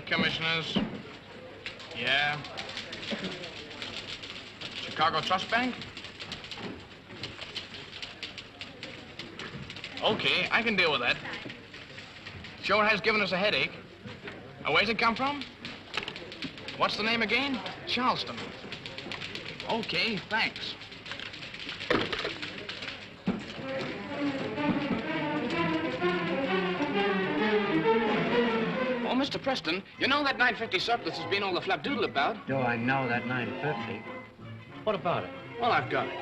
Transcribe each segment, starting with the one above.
Commissioners. Yeah. Chicago Trust Bank? Okay, I can deal with that. Sure has given us a headache. Where's it come from? What's the name again? Charleston. Okay, thanks. Oh, Mr. Preston, you know that 950 surplus has been all the flapdoodle about? Do I know that 950? What about it? Well, I've got it.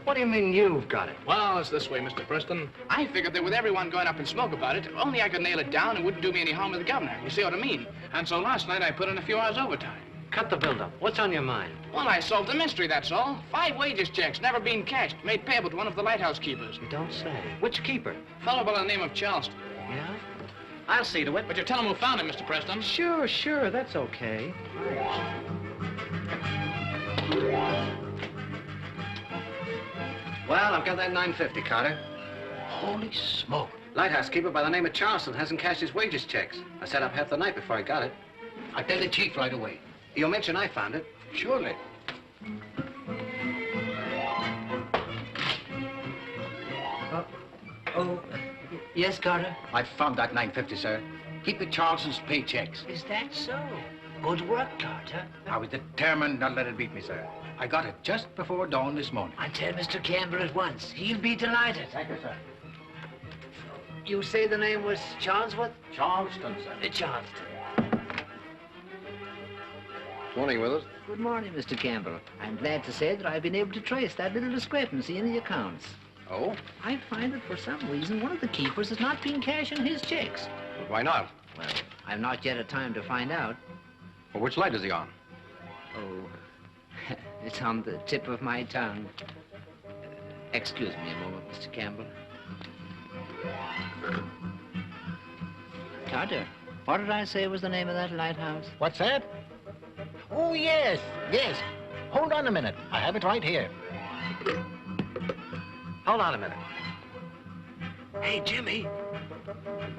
What do you mean you've got it? Well, it's this way, Mr. Preston. I figured that with everyone going up in smoke about it, only I could nail it down and wouldn't do me any harm with the governor. You see what I mean? And so last night I put in a few hours overtime. Cut the build-up. What's on your mind? Well, I solved the mystery, that's all. 5 wages checks, never been cashed, made payable to one of the lighthouse keepers. You don't say. Which keeper? Fellow by the name of Charleston. Yeah? I'll see to it. But you tell him who found him, Mr. Preston. Sure, that's okay. Well, I've got that 950, Carter. Holy smoke. Lighthouse keeper by the name of Charleston hasn't cashed his wages checks. I sat up half the night before I got it. I'll tell the chief right away. You'll mention I found it. Surely. Yes, Carter? I found that 950, sir. Keep the Charleston's paychecks. Is that so? Good work, Carter. I was determined not to let it beat me, sir. I got it just before dawn this morning. I'll tell Mr. Campbell at once. He'll be delighted. Thank you, sir. You say the name was Charlesworth? Charleston, sir. Charleston. Morning, Withers. Good morning, Mr. Campbell. I'm glad to say that I've been able to trace that little discrepancy in the accounts. Oh? I find that for some reason one of the keepers has not been cashing his checks. But why not? Well, I've not yet had time to find out. Well, which light is he on? Oh, it's on the tip of my tongue. Excuse me a moment, Mr. Campbell. Carter, what did I say was the name of that lighthouse? What's that? Oh, yes. Hold on a minute. I have it right here. Hold on a minute. Hey, Jimmy,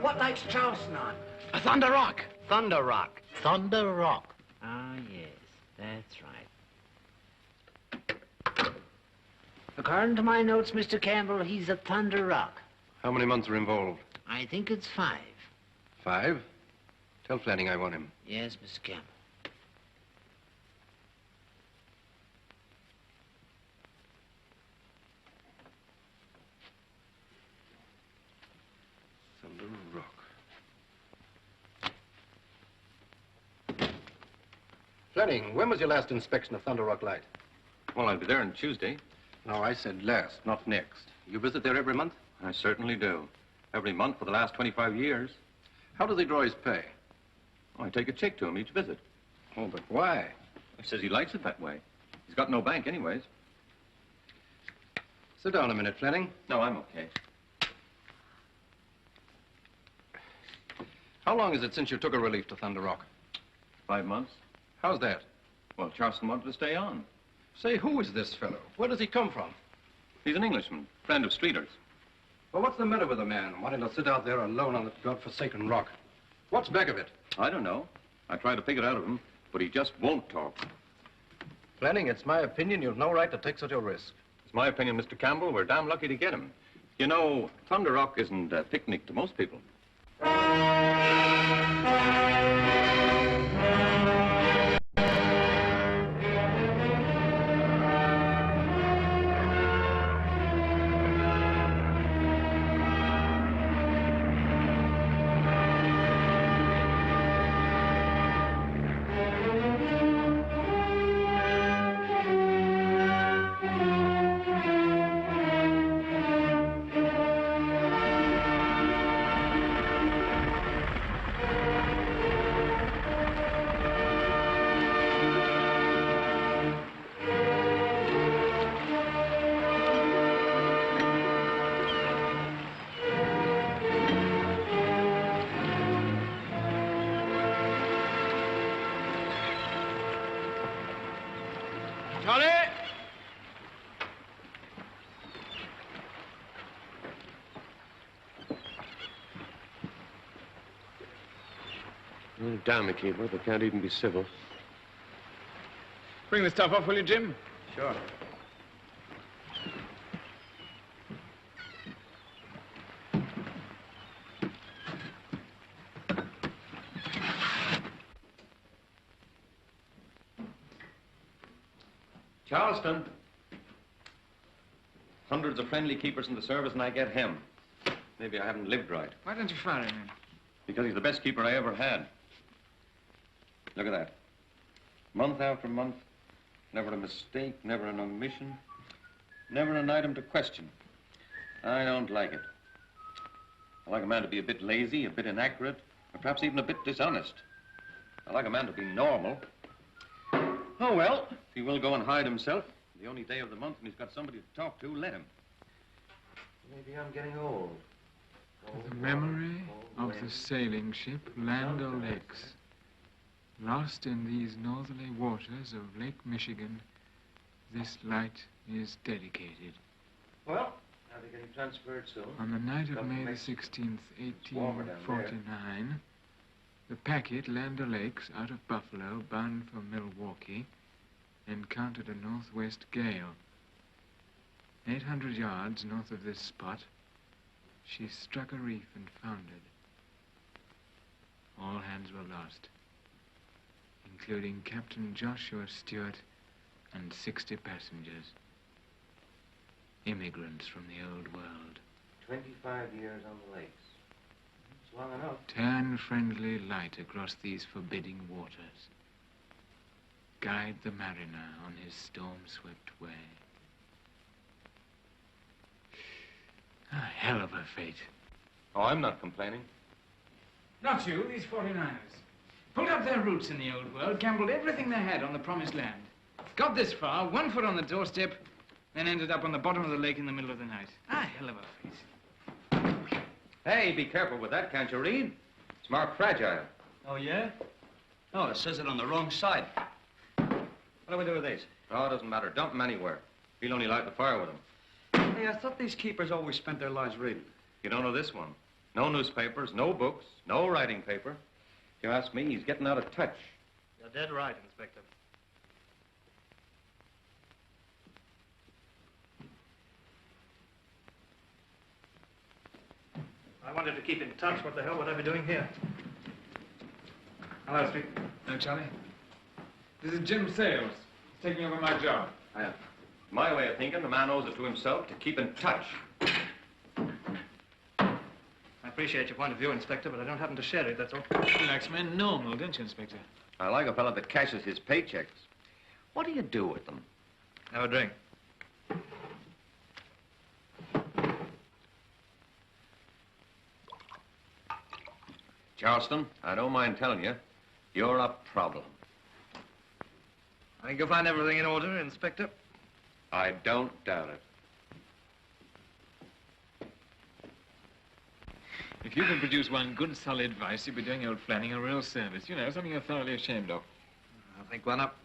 what light's Charleston on? A Thunder Rock. Thunder Rock. Thunder Rock. Ah, yes, that's right. According to my notes, Mr. Campbell, he's a Thunder Rock. How many months are involved? I think it's 5. 5? Tell Flanning I want him. Yes, Mr. Campbell. Thunder Rock. Flanning, when was your last inspection of Thunder Rock Light? Well, I'll be there on Tuesday. No, I said last, not next. You visit there every month? I certainly do. Every month for the last 25 years. How does he draw his pay? Oh, I take a check to him each visit. Oh, but why? He says he likes it that way. He's got no bank anyways. Sit down a minute, Flanning. No, I'm okay. How long is it since you took a relief to Thunder Rock? 5 months. How's that? Well, Charleston wanted to stay on. Say, who is this fellow? Where does he come from? He's an Englishman, friend of Streeter's. Well, what's the matter with the man wanting to sit out there alone on that godforsaken rock? What's back of it? I don't know. I tried to pick it out of him, but he just won't talk. Flanning, it's my opinion you've no right to take such a risk. It's my opinion, Mr. Campbell, we're damn lucky to get him. You know, Thunder Rock isn't a picnic to most people. Oh, damn the keeper. They can't even be civil. Bring the stuff off, will you, Jim? Sure. Charleston. Hundreds of friendly keepers in the service, and I get him. Maybe I haven't lived right. Why don't you fire him then? Because he's the best keeper I ever had. Look at that. Month after month, never a mistake, never an omission, never an item to question. I don't like it. I like a man to be a bit lazy, a bit inaccurate, or perhaps even a bit dishonest. I like a man to be normal. Oh, well, if he will go and hide himself, the only day of the month when he's got somebody to talk to, let him. Maybe I'm getting old. The memory of the sailing ship Land O'Lakes, lost in these northerly waters of Lake Michigan, this light is dedicated. Well, are they getting transferred soon? On the night of May the 16th, 1849, the packet Land O'Lakes out of Buffalo, bound for Milwaukee, encountered a northwest gale. 800 yards north of this spot, she struck a reef and foundered. All hands were lost, including Captain Joshua Stewart and 60 passengers, immigrants from the old world. 25 years on the lakes. It's long enough. Turn friendly light across these forbidding waters. Guide the mariner on his storm-swept way. A hell of a fate. Oh, I'm not complaining. Not you, these 49ers. Pulled up their roots in the old world, gambled everything they had on the promised land. Got this far, 1 foot on the doorstep, then ended up on the bottom of the lake in the middle of the night. A hell of a fate. Hey, be careful with that, can't you read? It's marked fragile. Oh, yeah? Oh, it says it on the wrong side. What do we do with these? Oh, it doesn't matter. Dump them anywhere. He'll only light the fire with them. Hey, I thought these keepers always spent their lives reading. You don't know this one. No newspapers, no books, no writing paper. If you ask me, he's getting out of touch. You're dead right, Inspector. I wanted to keep in touch. What the hell would I be doing here? Hello, Street. No, Charlie. This is Jim Sales. He's taking over my job. Yeah. My way of thinking, the man owes it to himself to keep in touch. I appreciate your point of view, Inspector, but I don't happen to share it, that's all. He likes men normal, don't you, Inspector? I like a fellow that cashes his paychecks. What do you do with them? Have a drink. Charleston, I don't mind telling you, you're a problem. I think you'll find everything in order, Inspector. I don't doubt it. If you could produce one good, solid vice, you'd be doing old Flanning a real service. You know, something you're thoroughly ashamed of. I'll think one up.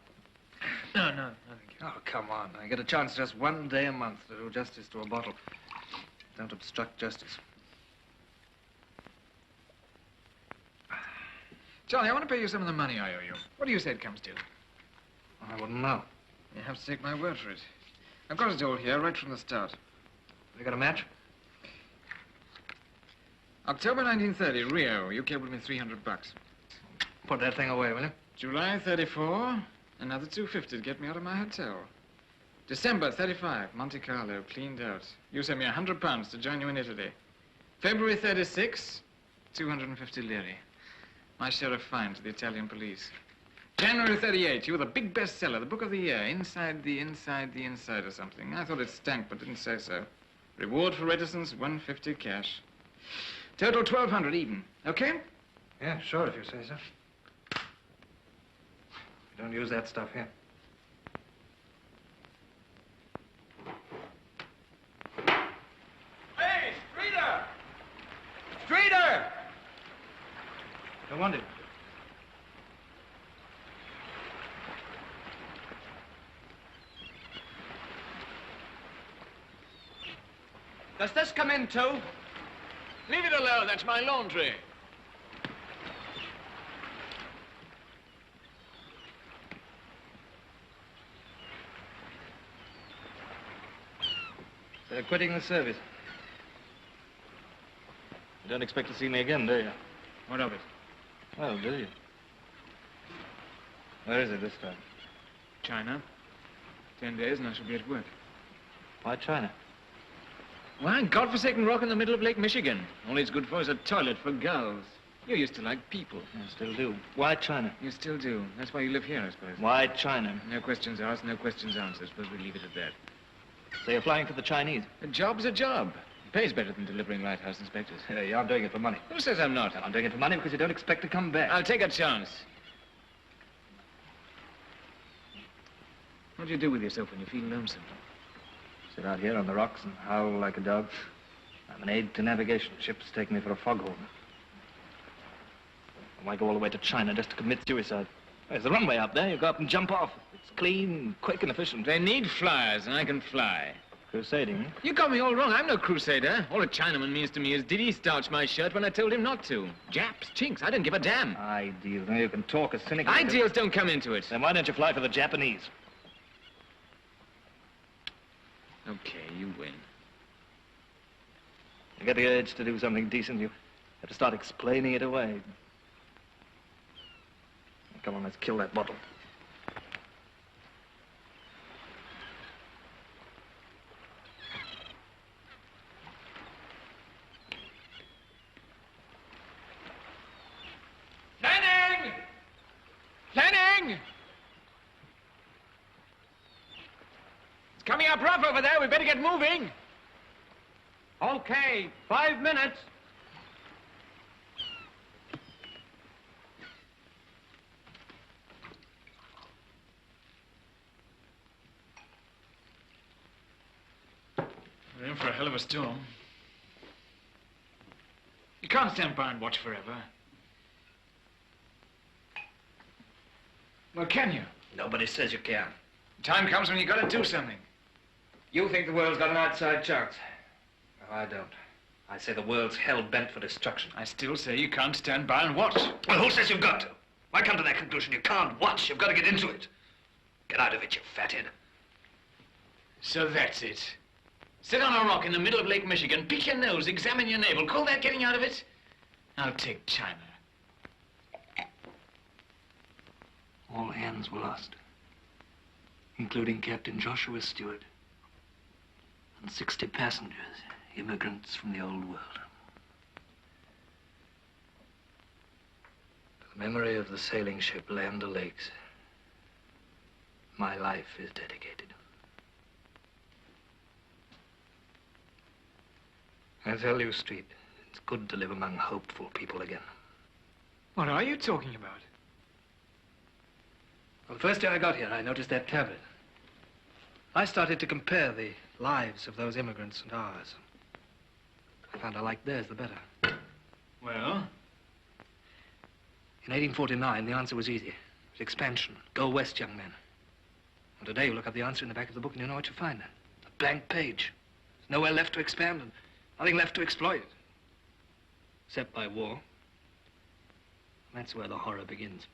No, thank you. Oh, come on. I get a chance just 1 day a month to do justice to a bottle. Don't obstruct justice. Charlie, I want to pay you some of the money I owe you. What do you say it comes to? I wouldn't know. You have to take my word for it. I've got it all here, right from the start. Have you got a match? October 1930, Rio. You cabled me $300. Put that thing away, will you? July 34, another $250 to get me out of my hotel. December 35, Monte Carlo, cleaned out. You sent me £100 to join you in Italy. February 36, 250 lire. My share of fine to the Italian police. January 38, you were the big bestseller, the book of the year, Inside the Inside or something. I thought it stank, but didn't say so. Reward for reticence, $150 cash. Total 1,200 even. Okay? Yeah, sure, if you say so. We don't use that stuff here. Hey, Streeter! Streeter! Don't want it. Does this come in too? Leave it alone, that's my laundry. They're quitting the service. You don't expect to see me again, do you? What of it? Well, do you? Where is it this time? China. 10 days and I shall be at work. Why China? Why, godforsaken rock in the middle of Lake Michigan. All it's good for is a toilet for gulls. You used to like people. I still do. Why China? You still do. That's why you live here, I suppose. Why China? No questions asked, no questions answered. Suppose we leave it at that. So you're flying for the Chinese? A job's a job. It pays better than delivering lighthouse inspectors. Yeah, you aren't doing it for money. Who says I'm not? I'm doing it for money because you don't expect to come back. I'll take a chance. What do you do with yourself when you feel lonesome? Sit out here on the rocks and howl like a dog. I'm an aide to navigation. Ships take me for a foghorn. Why go all the way to China just to commit suicide? There's the runway up there. You go up and jump off. It's clean, quick, and efficient. They need flyers, and I can fly. Crusading? You got me all wrong. I'm no crusader. All a Chinaman means to me is, did he starch my shirt when I told him not to? Japs, chinks, I don't give a damn. Ideals. Now you can talk as cynical. Ideals don't come into it. Then why don't you fly for the Japanese? Okay, you win. You get the urge to do something decent, you have to start explaining it away. Come on, let's kill that bottle. Lanning! Lanning! It's coming up rough over there. We better get moving. Okay, 5 minutes. We're in for a hell of a storm. You can't stand by and watch forever. Well, can you? Nobody says you can. Time comes when you gotta do something. You think the world's got an outside chance. No, I don't. I say the world's hell-bent for destruction. I still say you can't stand by and watch. Well, who says you've got to? Why come to that conclusion? You can't watch. You've got to get into it. Get out of it, you fathead. So that's it. Sit on a rock in the middle of Lake Michigan, pick your nose, examine your navel. Call that getting out of it? I'll take China. All hands were lost, including Captain Joshua Stewart and 60 passengers, immigrants from the old world. To the memory of the sailing ship Land O'Lakes, my life is dedicated. I tell you, Street, it's good to live among hopeful people again. What are you talking about? Well, the first day I got here, I noticed that cabinet. I started to compare the lives of those immigrants and ours. I found I liked theirs the better. Well? In 1849, the answer was easy. It was expansion. Go west, young men. And today, you look up the answer in the back of the book and you know what you find. A blank page. There's nowhere left to expand and nothing left to exploit. Except by war. And that's where the horror begins.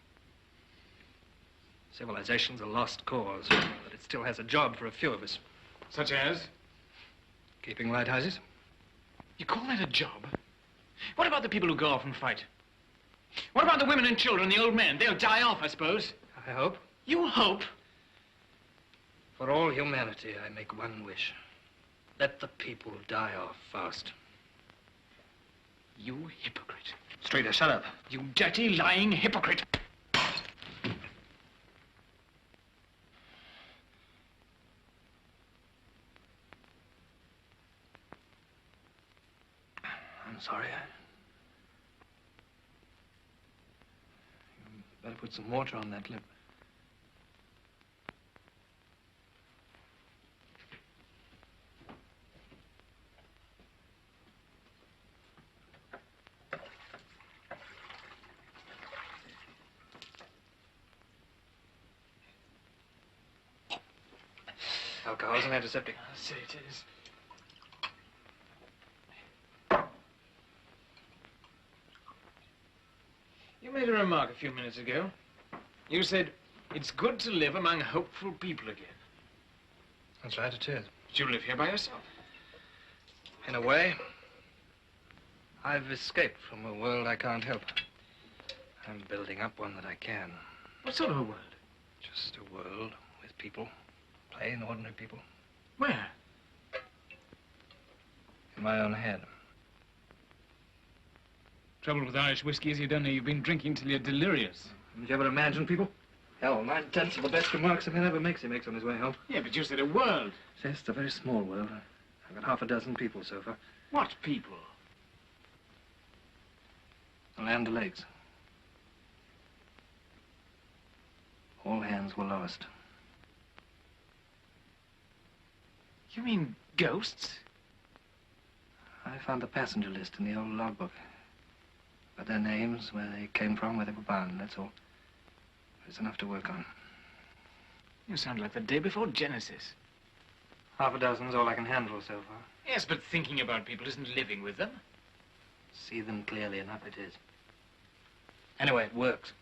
Civilization's a lost cause, but it still has a job for a few of us. Such as? Keeping lighthouses. You call that a job? What about the people who go off and fight? What about the women and children, the old men? They'll die off, I suppose. I hope. You hope? For all humanity, I make one wish. Let the people die off first. You hypocrite. Streeter, shut up. You dirty, lying hypocrite. I'm sorry. You better put some water on that lip. Alcohol's an antiseptic. I'll say it is. You made a remark a few minutes ago. You said, it's good to live among hopeful people again. That's right, it is. You live here by yourself. In a way, I've escaped from a world I can't help. I'm building up one that I can. What sort of a world? Just a world with people, plain, ordinary people. Where? In my own head. Trouble with Irish whiskey is you don't know you've been drinking till you're delirious. Did you ever imagine people? Hell, 9/10 of the best remarks a man ever makes, he makes on his way home. Yeah, but you said a world. Yes, it's a very small world. I've got half a dozen people so far. What people? The Land O'Lakes. All hands were lost. You mean ghosts? I found the passenger list in the old logbook. Got their names, where they came from, where they were bound, that's all. It's enough to work on. You sound like the day before Genesis. Half a dozen's all I can handle so far. Yes, but thinking about people isn't living with them. See them clearly enough, it is. Anyway, it works.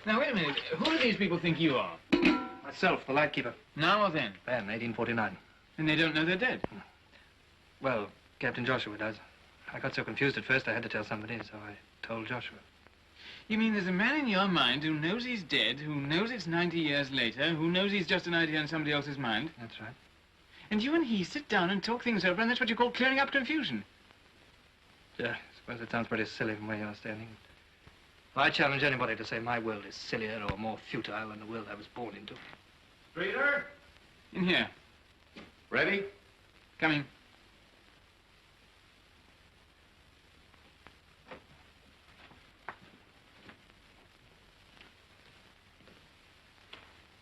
Now, wait a minute. Who do these people think you are? Myself, the lightkeeper. Now or then? Then, 1849. And they don't know they're dead? Well, Captain Joshua does. I got so confused at first I had to tell somebody, so I told Joshua. You mean there's a man in your mind who knows he's dead, who knows it's 90 years later, who knows he's just an idea in somebody else's mind? That's right. And you and he sit down and talk things over, and that's what you call clearing up confusion. Yeah, I suppose it sounds pretty silly from where you're standing. I challenge anybody to say my world is sillier or more futile than the world I was born into. Reader? In here. Ready? Coming.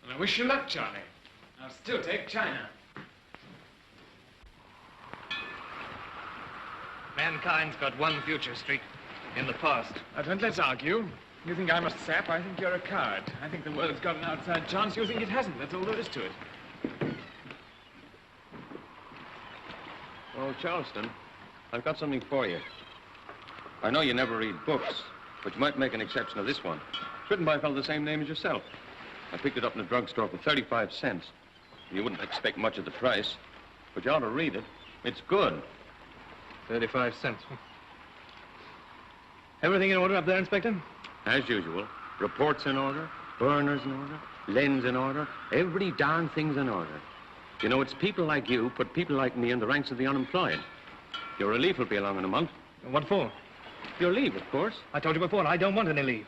Well, I wish you luck, Charlie. I'll still take China. Mankind's got one future, Street. In the past. Don't let's argue. You think I must sap, I think you're a coward. I think the world's got an outside chance, you think it hasn't. That's all there is to it. Oh, Charleston, I've got something for you. I know you never read books, but you might make an exception of this one. It's written by a fellow the same name as yourself. I picked it up in a drugstore for 35 cents. You wouldn't expect much of the price, but you ought to read it. It's good. 35 cents. Everything in order up there, Inspector? As usual. Reports in order, burners in order, lens in order. Every darn thing's in order. You know, it's people like you put people like me in the ranks of the unemployed. Your relief will be along in a month. What for? Your leave, of course. I told you before, I don't want any leave.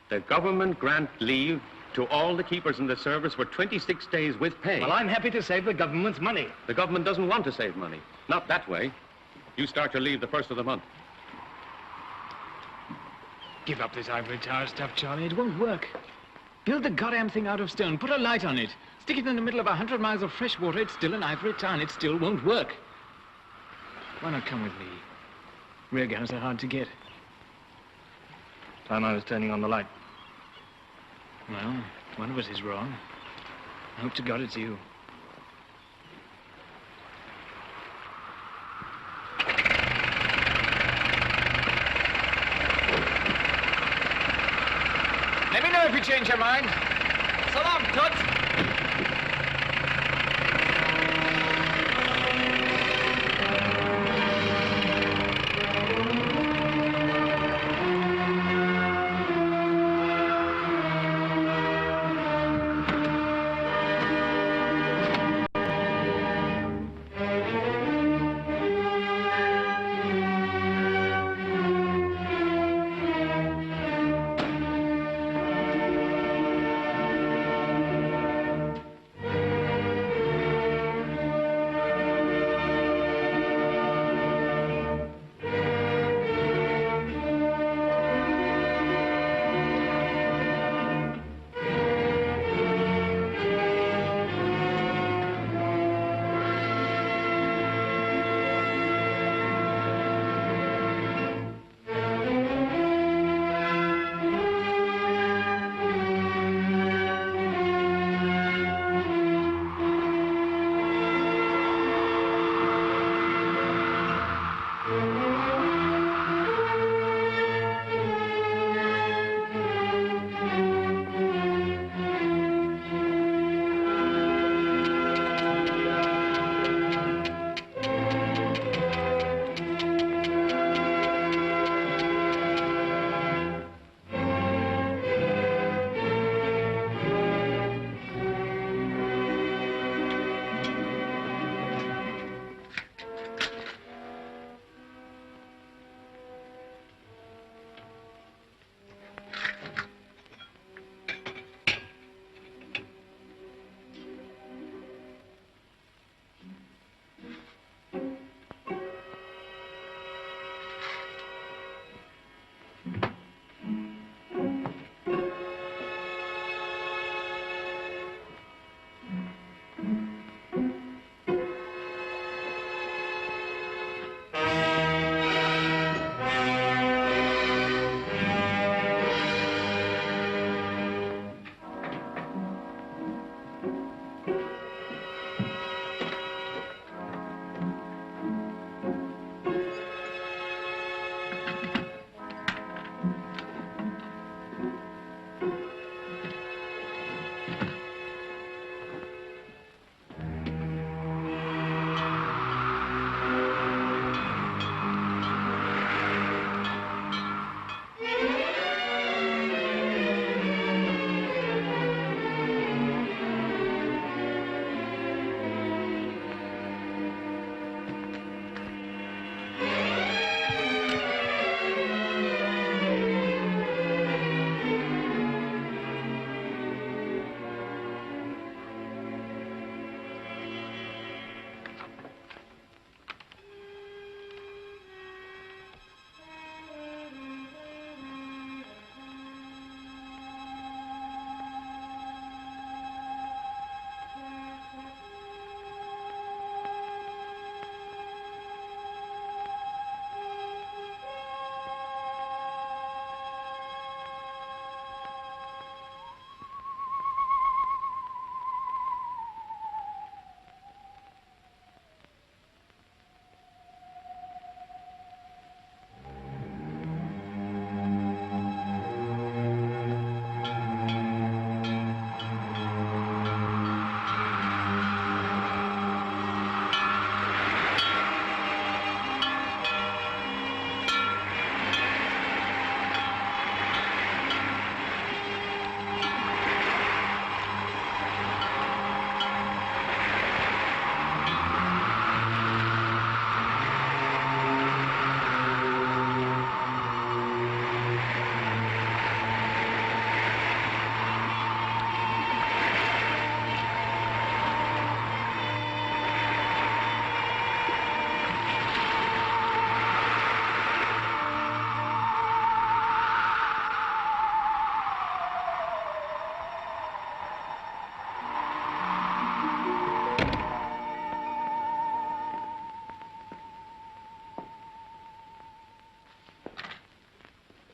The government grant leave to all the keepers in the service for 26 days with pay. Well, I'm happy to save the government's money. The government doesn't want to save money. Not that way. You start your leave the first of the month. Give up this ivory tower stuff, Charlie. It won't work. Build the goddamn thing out of stone. Put a light on it. Stick it in the middle of 100 miles of fresh water. It's still an ivory town. It still won't work. Why not come with me? Rear guns are hard to get. Time I was turning on the light. Well, one of us is wrong. I hope to God it's you. Let me know if you change your mind. So long, Toots.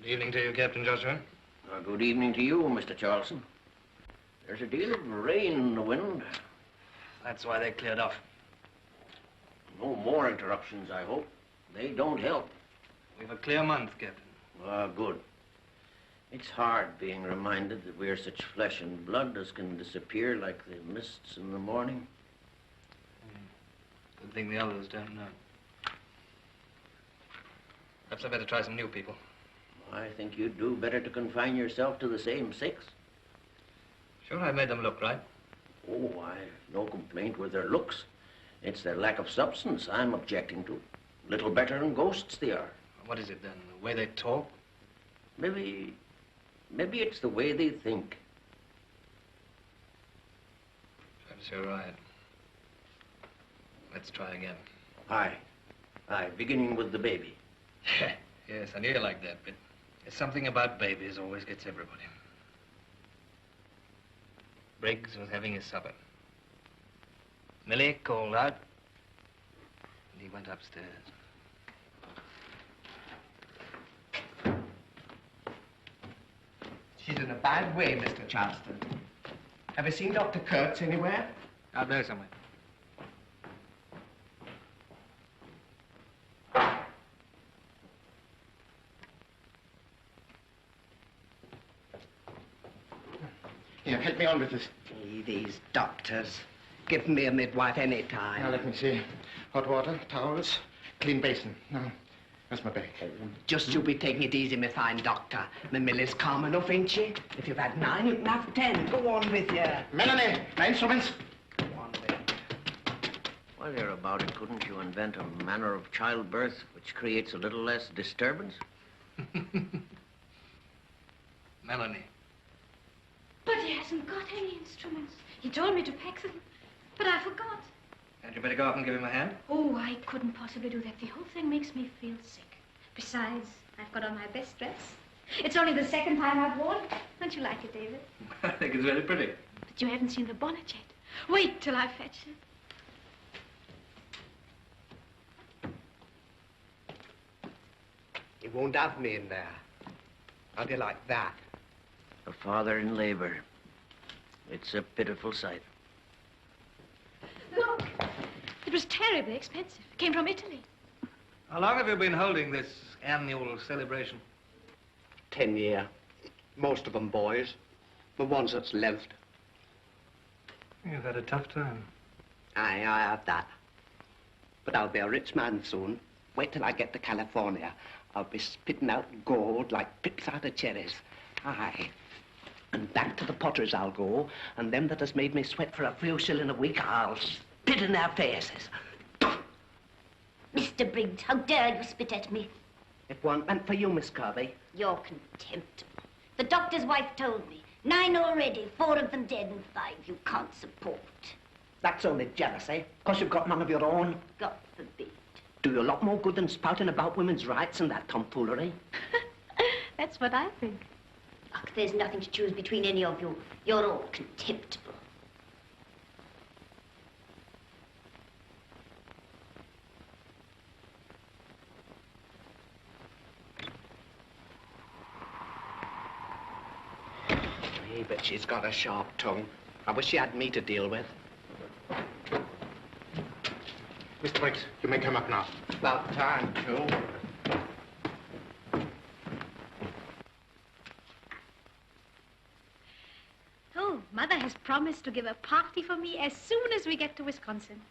Good evening to you, Captain Joshua. Good evening to you, Mr. Charleston. There's a deal of rain in the wind. That's why they cleared off. No more interruptions, I hope. They don't help. We've a clear month, Captain. Good. It's hard being reminded that we're such flesh and blood as can disappear like the mists in the morning. Good thing the others don't know. Perhaps I better try some new people. I think you'd do better to confine yourself to the same 6. Sure, I've made them look right. Oh, I've no complaint with their looks. It's their lack of substance I'm objecting to. Little better than ghosts they are. What is it then? The way they talk? Maybe it's the way they think. Perhaps you're right. Let's try again. Aye, beginning with the baby. Yes, I knew you liked that bit. There's something about babies always gets everybody. Briggs was having his supper. Millie called out, and he went upstairs. She's in a bad way, Mr. Charleston. Have you seen Dr. Kurtz anywhere? Out there somewhere. Here, help me on with this. These doctors. Give me a midwife any time. Now, let me see. Hot water, towels, clean basin. Now, that's my bag. Just you be taking it easy, my fine doctor. My Millie's calm enough, ain't she? If you've had 9, you can have 10. Go on with you. Melanie, my instruments. Go on with it. While you're about it, couldn't you invent a manner of childbirth which creates a little less disturbance? Melanie. But he hasn't got any instruments. He told me to pack them, but I forgot. Hadn't you better go up and give him a hand? Oh, I couldn't possibly do that. The whole thing makes me feel sick. Besides, I've got on my best dress. It's only the 2nd time I've worn it. Don't you like it, David? I think it's very pretty. But you haven't seen the bonnet yet. Wait till I fetch it. You won't have me in there. How do you like that? A father in labor. It's a pitiful sight. Look, it was terribly expensive. It came from Italy. How long have you been holding this annual celebration? 10 years. Most of them boys. The ones that's lived. You've had a tough time. Aye, I have that. But I'll be a rich man soon. Wait till I get to California. I'll be spitting out gold like pips out of cherries. Aye. And back to the potters I'll go, and them that has made me sweat for a few shillings a week, I'll spit in their faces. Mr. Briggs, how dare you spit at me? It weren't meant for you, Miss Kirby. You're contemptible. The doctor's wife told me. 9 already, 4 of them dead and 5 you can't support. That's only jealousy, because you've got none of your own. God forbid. Do you a lot more good than spouting about women's rights and that tomfoolery. That's what I think. Look, there's nothing to choose between any of you. You're all contemptible. Hey, but she's got a sharp tongue. I wish she had me to deal with. Mr. Briggs, you may come up now. About time, too. Oh, Mother has promised to give a party for me as soon as we get to Wisconsin.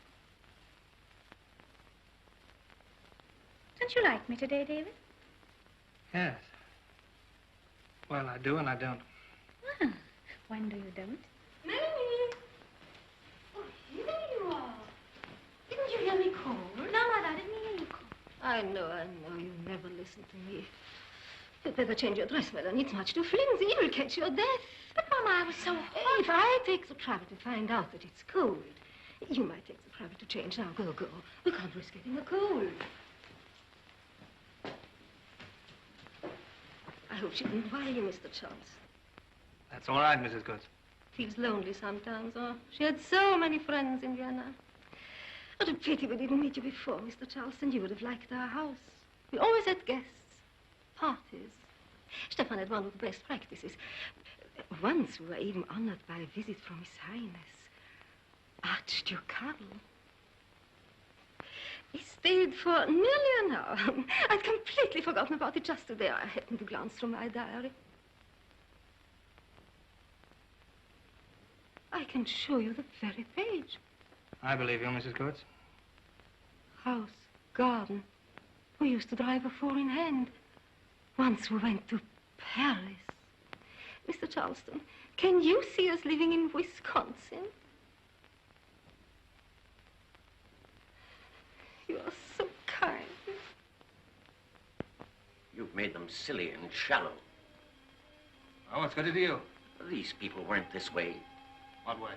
Don't you like me today, David? Yes. Well, I do and I don't. Ah, when do you don't? Melanie! Oh, here you are. Didn't you hear me call? No, Mother, I didn't hear you call. I know. You never listen to me. You'd better change your dress, Melanie. It's much too flimsy. It'll catch your death. But, Mama, I was so hot. If I take the trouble to find out that it's cold, you might take the trouble to change. Now, go. We can't risk getting a cold. I hope she didn't worry you, Mr. Charles. That's all right, Mrs. Goods. Feels lonely sometimes. Oh, she had so many friends in Vienna. What a pity we didn't meet you before, Mr. Charleston. You would have liked our house. We always had guests, parties, Stefan had one of the best practices. Once we were even honored by a visit from His Highness, Archduke Karl. He stayed for nearly an hour. I'd completely forgotten about it just today. I happened to glance through my diary. I can show you the very page. I believe you, Mrs. Coates. House, garden. We used to drive a four-in-hand. Once we went to Paris. Mr. Charleston, can you see us living in Wisconsin? You are so kind. You've made them silly and shallow. Oh, what's got to do you? These people weren't this way. What way?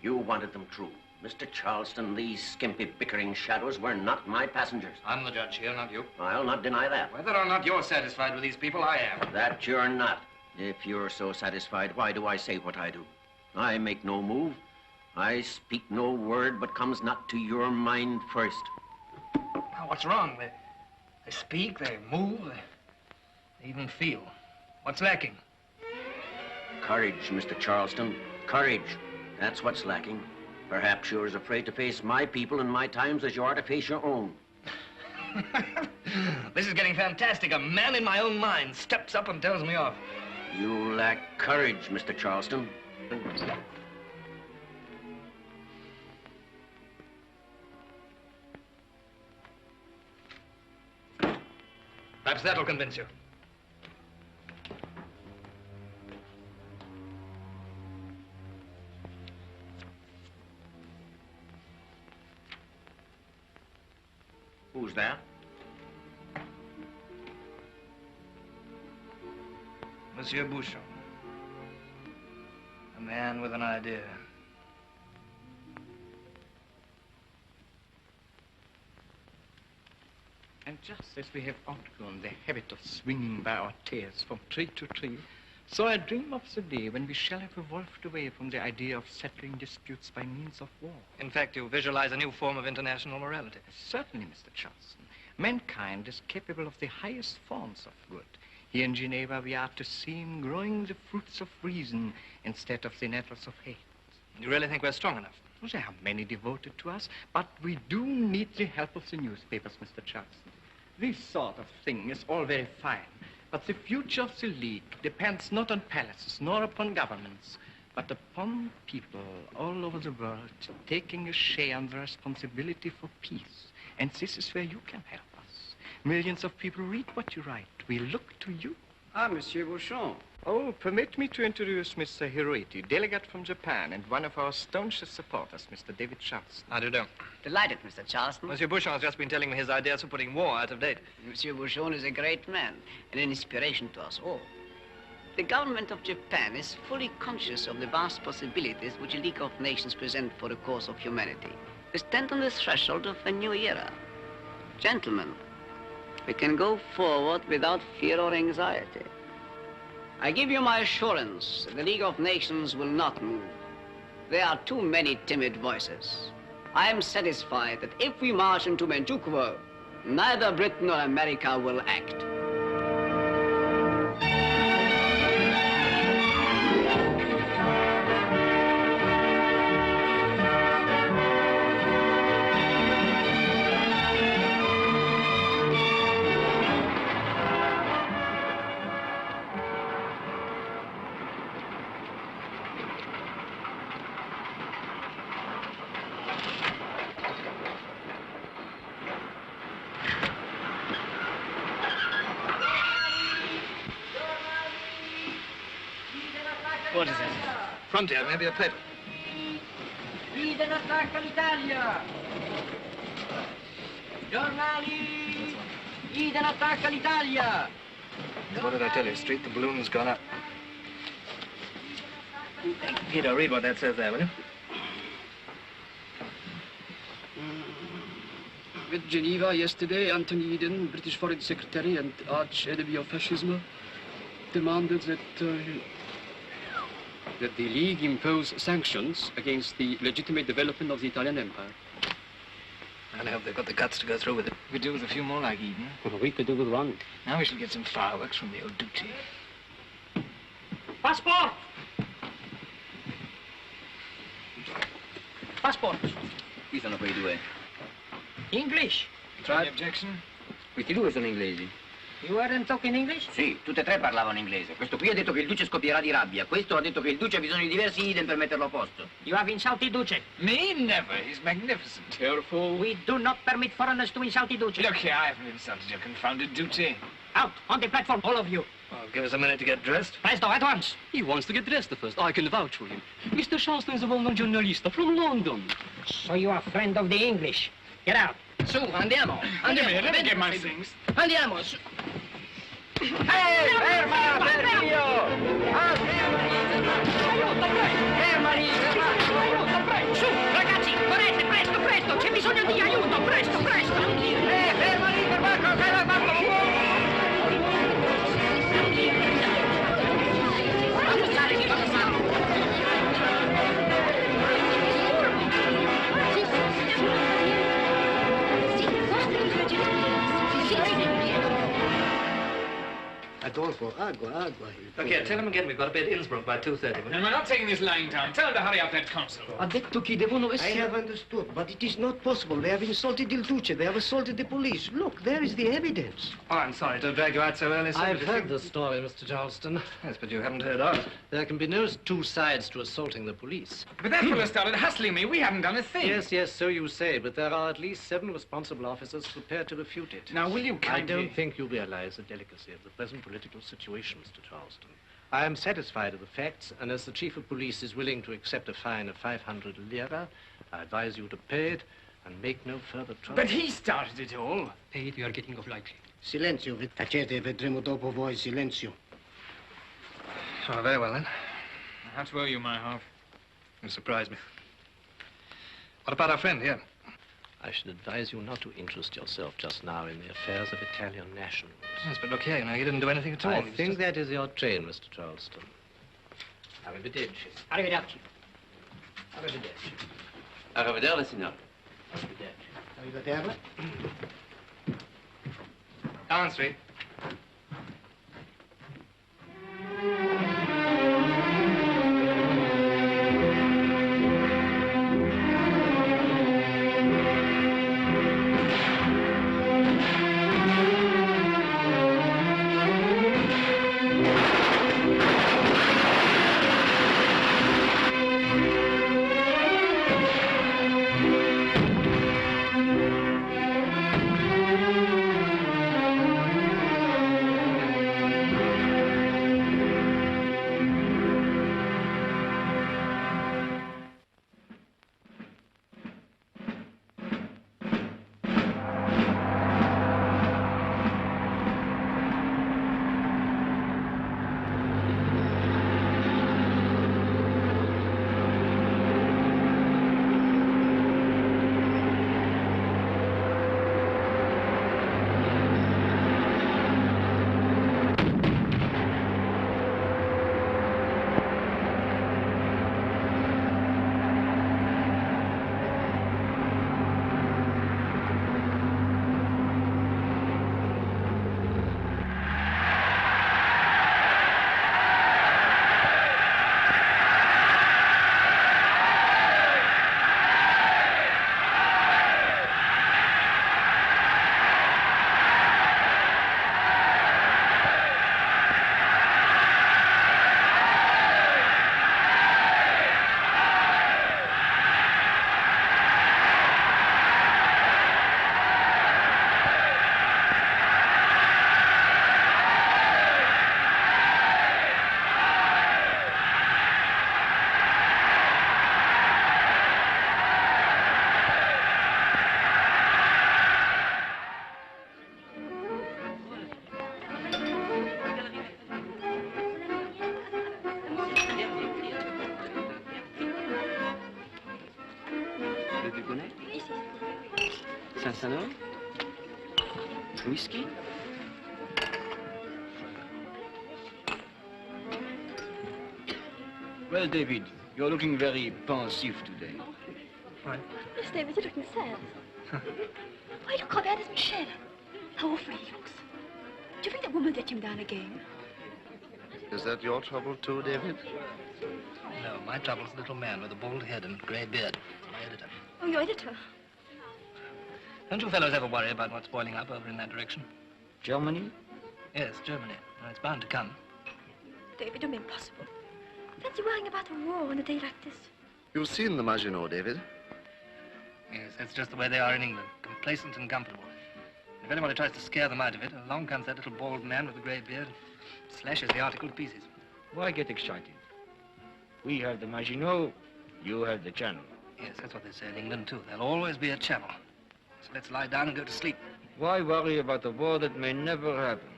You wanted them true. Mr. Charleston, these skimpy, bickering shadows were not my passengers. I'm the judge here, not you. I'll not deny that. Whether or not you're satisfied with these people, I am. That you're not. If you're so satisfied, why do I say what I do? I make no move. I speak no word, but comes not to your mind first. Now, what's wrong? They speak, they move, they even feel. What's lacking? Courage, Mr. Charleston. Courage. That's what's lacking. Perhaps you're as afraid to face my people in my times as you are to face your own. This is getting fantastic. A man in my own mind steps up and tells me off. You lack courage, Mr. Charleston. Perhaps that'll convince you. Who's there? Monsieur Bouchon. A man with an idea. And just as we have outgrown the habit of swinging by our tails from tree to tree, so I dream of the day when we shall have evolved away from the idea of settling disputes by means of war. In fact, you visualize a new form of international morality. Certainly, Mr. Charleston. Mankind is capable of the highest forms of good. Here in Geneva, we are to see him growing the fruits of reason instead of the nettles of hate. You really think we're strong enough? Well, there are many devoted to us, but we do need the help of the newspapers, Mr. Charleston. This sort of thing is all very fine, but the future of the League depends not on palaces nor upon governments, but upon people all over the world taking a share in the responsibility for peace. And this is where you can help us. Millions of people read what you write. We look to you. Ah, Monsieur Bouchon. Oh, permit me to introduce Mr. Hiroiti, delegate from Japan, and one of our staunchest supporters, Mr. David Charleston. How do you do? Delighted, Mr. Charleston. Monsieur Bouchon has just been telling me his ideas for putting war out of date. Monsieur Bouchon is a great man and an inspiration to us all. The government of Japan is fully conscious of the vast possibilities which the League of Nations present for the cause of humanity. We stand on the threshold of a new era. Gentlemen, we can go forward without fear or anxiety. I give you my assurance that the League of Nations will not move. There are too many timid voices. I am satisfied that if we march into Manchukuo, neither Britain nor America will act. What is it? Frontier, maybe a paper. Iden attacca l'Italia! Giornali! Iden attacca l'Italia! What did I tell you, Street? The balloon's gone up. Peter, read what that says there, will you? At Geneva yesterday, Anthony Eden, British Foreign Secretary and arch enemy of fascism, demanded that the League impose sanctions against the legitimate development of the Italian Empire. And I hope they've got the guts to go through with it. We could do with a few more like Eden. Well, we could do with one. Now we shall get some fireworks from the old duty. Passport! Passport! Qui sono quei due. English. Any objection? Questi due sono inglesi. You weren't talking English? Sì, tutte e tre parlavano inglese. Questo qui ha detto che il duce scoppierà di rabbia. Questo ha detto che il duce ha bisogno di diversi idem per metterlo a posto. You have insulted Duce. Me? Never. He's magnificent. Careful. We do not permit foreigners to insult the Duce. Look here, I haven't insulted your confounded duty. Out, on the platform, all of you. Well, give us a minute to get dressed. Presto, at once. He wants to get dressed first. I can vouch for him. Mr. Charleston is a well-known journalist from London. So you are a friend of the English. Get out. Su, andiamo. Andiamo. Let me get my things. Andiamo. Su. Ferma, Dio! Ah, fermali! Aiuto, su, ragazzi, correte, presto, presto. C'è bisogno di aiuto, presto, presto. Fermali, Adolfo, agua. Look here, tell him again we've got to be at Innsbruck by 2:30. And we're not taking this lying down. Tell him to hurry up that consul. Ha detto che devono essere... I have understood, but it is not possible. They have insulted Il Duce. They have assaulted the police. Look, there is the evidence. Oh, I'm sorry to drag you out so early, sir. I've heard the story, Mr. Charleston. Yes, but you haven't heard ours. There can be no two sides to assaulting the police. But that fellow started hustling me. We haven't done a thing. Yes, so you say, but there are at least 7 responsible officers prepared to refute it. Now, will you kindly... I don't think you realize the delicacy of the present political situation, Mr. Charleston. I am satisfied of the facts, and as the chief of police is willing to accept a fine of 500 lira, I advise you to pay it and make no further trouble. But he started it all. Pay it, you are getting off lightly. Silenzio, tacete, vedremo dopo voi, silenzio. Oh, very well, then. I have to owe you my half. You surprise me. What about our friend here? I should advise you not to interest yourself just now in the affairs of Italian nationals. Yes, but look here, you know, he didn't do anything at all. I think that is your train, Mr. Charleston. Arrivederci. Arrivederci. Arrivederci. Arrivederci, signor. Arrivederci. Down Street. Saint-Saëns? Whiskey? Well, David, you're looking very pensive today. Right. Yes, David, you're looking sad. Why, look how bad is Michel. How awful he looks. Do you think that woman will let him down again? Is that your trouble too, David? No, my trouble's the little man with a bald head and grey beard. My editor. Oh, your editor? Don't you fellows ever worry about what's boiling up over in that direction? Germany? Yes, Germany. Well, it's bound to come. David, don't be impossible. Fancy worrying about a war on a day like this. You've seen them, as you know, David. Yes, that's just the way they are in England. Complacent and comfortable. If anybody tries to scare them out of it, along comes that little bald man with the grey beard, slashes the article to pieces. Why get excited? We have the Maginot, you have the Channel. Yes, that's what they say in England, too. There'll always be a channel. So let's lie down and go to sleep. Why worry about a war that may never happen?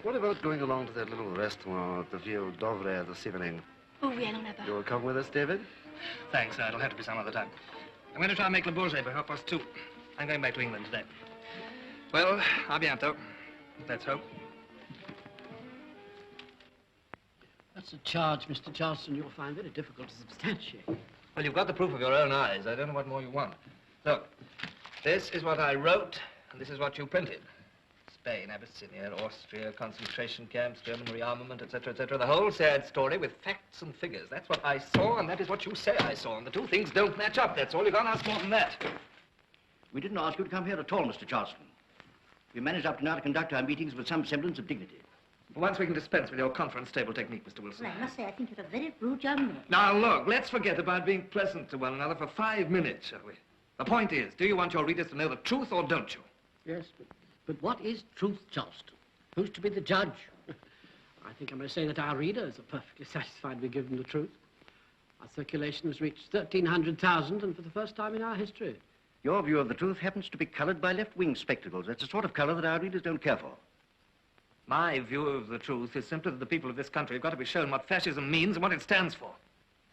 What about going along to that little restaurant at the Ville d'Auvray this evening? Oh, oui, allons là-bas. You'll come with us, David? Thanks, it'll have to be some other time. I'm going to try and make Le Bourget by 2:30. I'm going back to England today. Well, à bientôt. Let's hope. That's a charge, Mr. Charleston, you'll find very difficult to substantiate. Well, you've got the proof of your own eyes. I don't know what more you want. Look, this is what I wrote, and this is what you printed. Spain, Abyssinia, Austria, concentration camps, German rearmament, etc., etc. The whole sad story with facts and figures. That's what I saw, and that is what you say I saw. And the two things don't match up, that's all. You can't ask more than that. We didn't ask you to come here at all, Mr. Charleston. We managed up to now to conduct our meetings with some semblance of dignity. For once we can dispense with your conference table technique, Mr. Wilson. Well, I must say, I think you're a very rude young man. Now, look, let's forget about being pleasant to one another for 5 minutes, shall we? The point is, do you want your readers to know the truth or don't you? Yes, but what is truth, Charleston? Who's to be the judge? I think I may say that our readers are perfectly satisfied we give them the truth. Our circulation has reached 1,300,000, and for the first time in our history. Your view of the truth happens to be colored by left-wing spectacles. That's a sort of color that our readers don't care for. My view of the truth is simply that the people of this country have got to be shown what fascism means and what it stands for.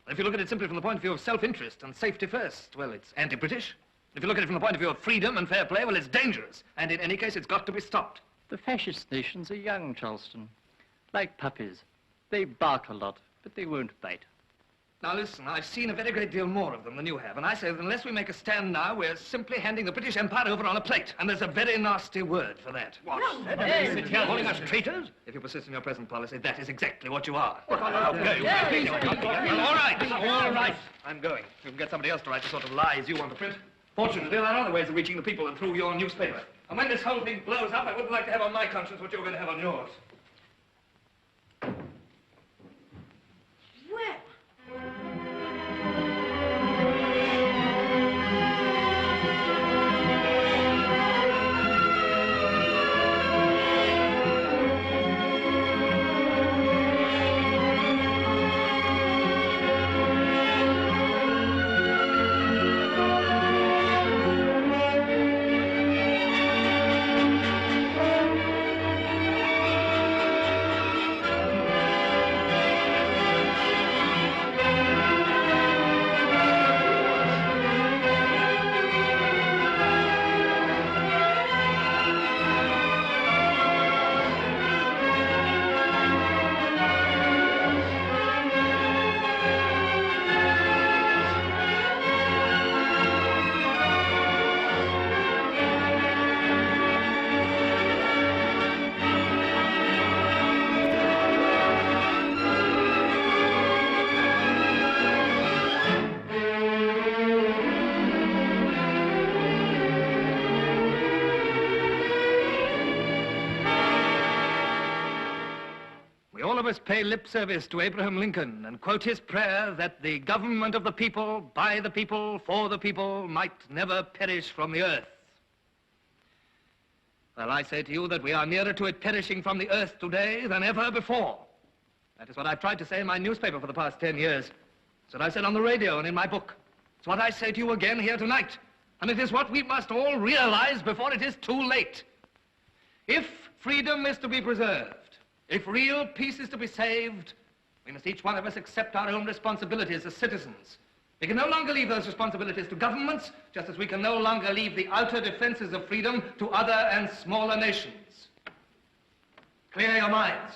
If you look at it simply from the point of view of self-interest and safety first, well, it's anti-British. If you look at it from the point of view of freedom and fair play, well, it's dangerous. And in any case, it's got to be stopped. The fascist nations are young, Charleston. Like puppies. They bark a lot, but they won't bite. Now, listen, I've seen a very great deal more of them than you have, and I say that unless we make a stand now, we're simply handing the British Empire over on a plate, and there's a very nasty word for that. What? Sit here calling us traitors? If you persist in your present policy, that is exactly what you are. Well, all right. I'm going. You can get somebody else to write the sort of lies you want to print. Fortunately, there are other ways of reaching the people than through your newspaper. And when this whole thing blows up, I wouldn't like to have on my conscience what you're going to have on yours. Pay lip service to Abraham Lincoln and quote his prayer that the government of the people, by the people, for the people, might never perish from the earth. Well, I say to you that we are nearer to it perishing from the earth today than ever before. That is what I've tried to say in my newspaper for the past 10 years. It's what I said on the radio and in my book. It's what I say to you again here tonight. And it is what we must all realize before it is too late. If freedom is to be preserved, if real peace is to be saved, we must each one of us accept our own responsibilities as citizens. We can no longer leave those responsibilities to governments, just as we can no longer leave the outer defenses of freedom to other and smaller nations. Clear your minds.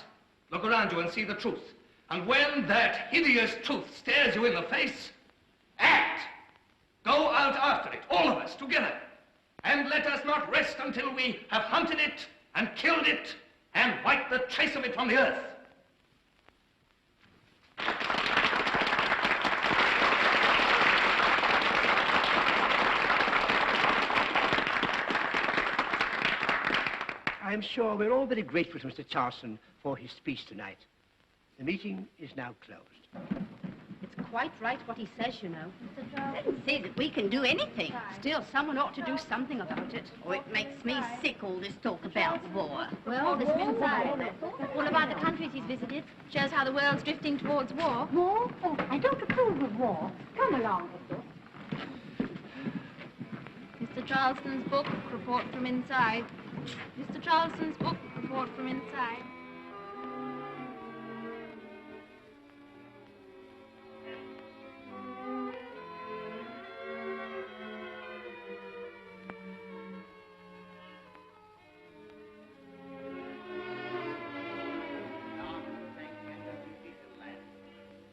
Look around you and see the truth. And when that hideous truth stares you in the face, act. Go out after it, all of us, together. And let us not rest until we have hunted it and killed it and wiped the trace of it from the earth. I'm sure we're all very grateful to Mr. Charleston for his speech tonight. The meeting is now closed. It's quite right what he says, you know. Mr. Charleston say that we can do anything. Still, someone ought to do something about it. Oh, it makes me sick, all this talk about war. Well, this is inside. All about the countries he's visited. Shows how the world's drifting towards war. War? Oh, I don't approve of war. Come along with us. Mr. Charleston's book, Report from Inside. Mr. Charleston's book, Report from Inside.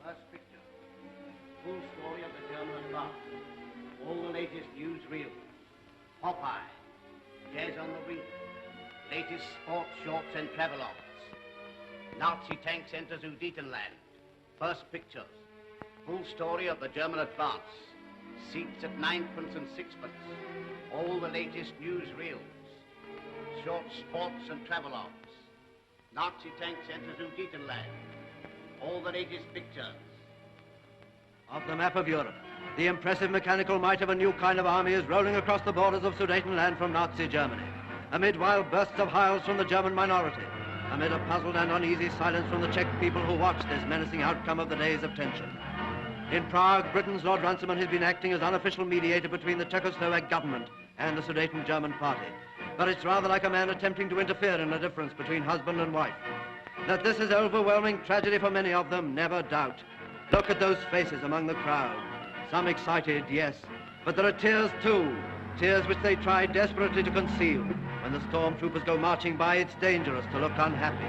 First picture. Full story of the German advance. All the latest newsreel. Popeye. Jazz on the Reef. Latest sports shorts and travelogues. Nazi tanks enter Sudetenland. First pictures. Full story of the German advance. Seats at 9pence and 6pence. All the latest newsreels. Short sports and travelogues. Nazi tanks enter Sudetenland. All the latest pictures. Of the map of Europe, the impressive mechanical might of a new kind of army is rolling across the borders of Sudetenland from Nazi Germany, amid wild bursts of howls from the German minority, amid a puzzled and uneasy silence from the Czech people who watch this menacing outcome of the days of tension. In Prague, Britain's Lord Runciman has been acting as unofficial mediator between the Czechoslovak government and the Sudeten German party, but it's rather like a man attempting to interfere in a difference between husband and wife. That this is overwhelming tragedy for many of them, never doubt. Look at those faces among the crowd. Some excited, yes, but there are tears too. Tears which they try desperately to conceal. When the stormtroopers go marching by, it's dangerous to look unhappy.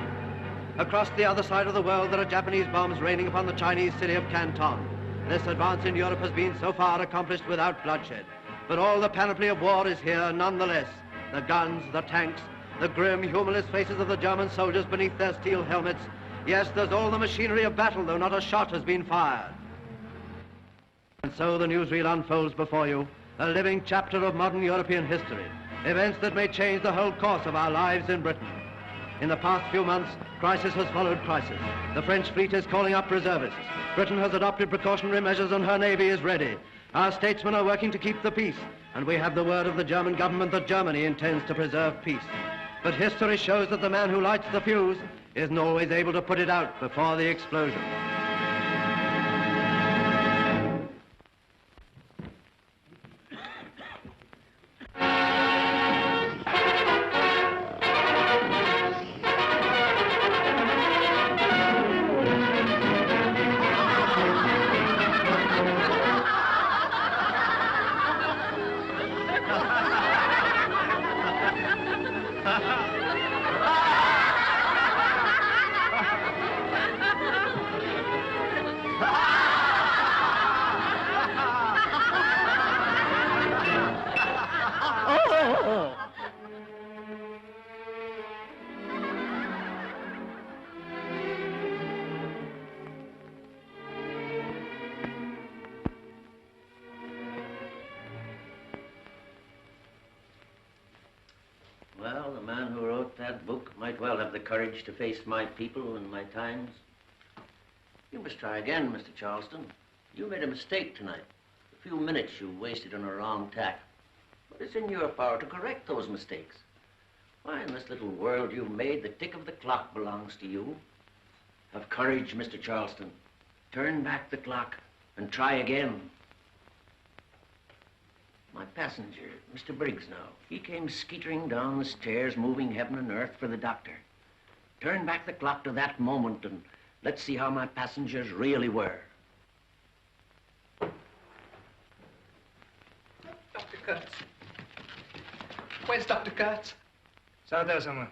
Across the other side of the world, there are Japanese bombs raining upon the Chinese city of Canton. This advance in Europe has been so far accomplished without bloodshed. But all the panoply of war is here nonetheless. The guns, the tanks, the grim, humorless faces of the German soldiers beneath their steel helmets. Yes, there's all the machinery of battle, though not a shot has been fired. And so the newsreel unfolds before you, a living chapter of modern European history, events that may change the whole course of our lives in Britain. In the past few months, crisis has followed crisis. The French fleet is calling up reservists. Britain has adopted precautionary measures and her navy is ready. Our statesmen are working to keep the peace, and we have the word of the German government that Germany intends to preserve peace. But history shows that the man who lights the fuse isn't always able to put it out before the explosion. Well, the man who wrote that book might well have the courage to face my people and my times. You must try again, Mr. Charleston. You made a mistake tonight. A few minutes you wasted on a wrong tack. But it's in your power to correct those mistakes. Why, in this little world you've made, the tick of the clock belongs to you. Have courage, Mr. Charleston. Turn back the clock and try again. My passenger, Mr. Briggs now, he came skeetering down the stairs, moving heaven and earth for the doctor. Turn back the clock to that moment and let's see how my passengers really were. Dr. Kurtz. Where's Dr. Kurtz? It's out there somewhere.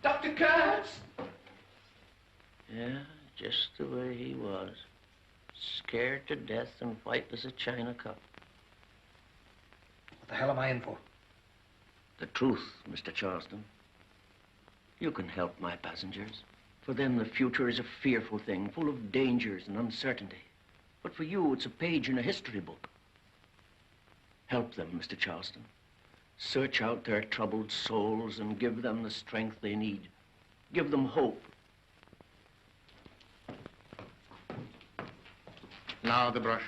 Dr. Kurtz! Yeah, just the way he was. Scared to death and white as a china cup. What the hell am I in for? The truth, Mr. Charleston. You can help my passengers. For them, the future is a fearful thing, full of dangers and uncertainty. But for you, it's a page in a history book. Help them, Mr. Charleston. Search out their troubled souls and give them the strength they need. Give them hope. Now the brush.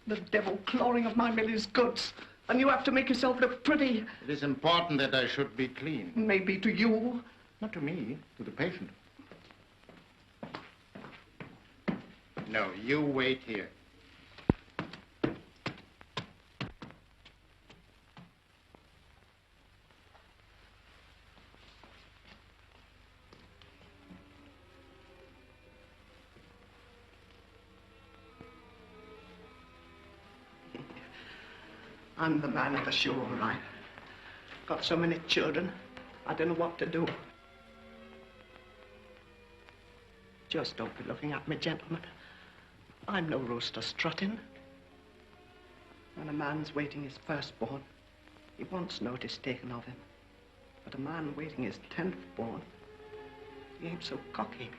The devil clawing of my Millie's goods. And you have to make yourself look pretty. It is important that I should be clean. Maybe to you. Not to me, to the patient. No, you wait here. I'm the man of the show, all right. Got so many children, I don't know what to do. Just don't be looking at me, gentlemen. I'm no rooster strutting. When a man's waiting his firstborn, he wants notice taken of him. But a man waiting his 10th born, he ain't so cocky.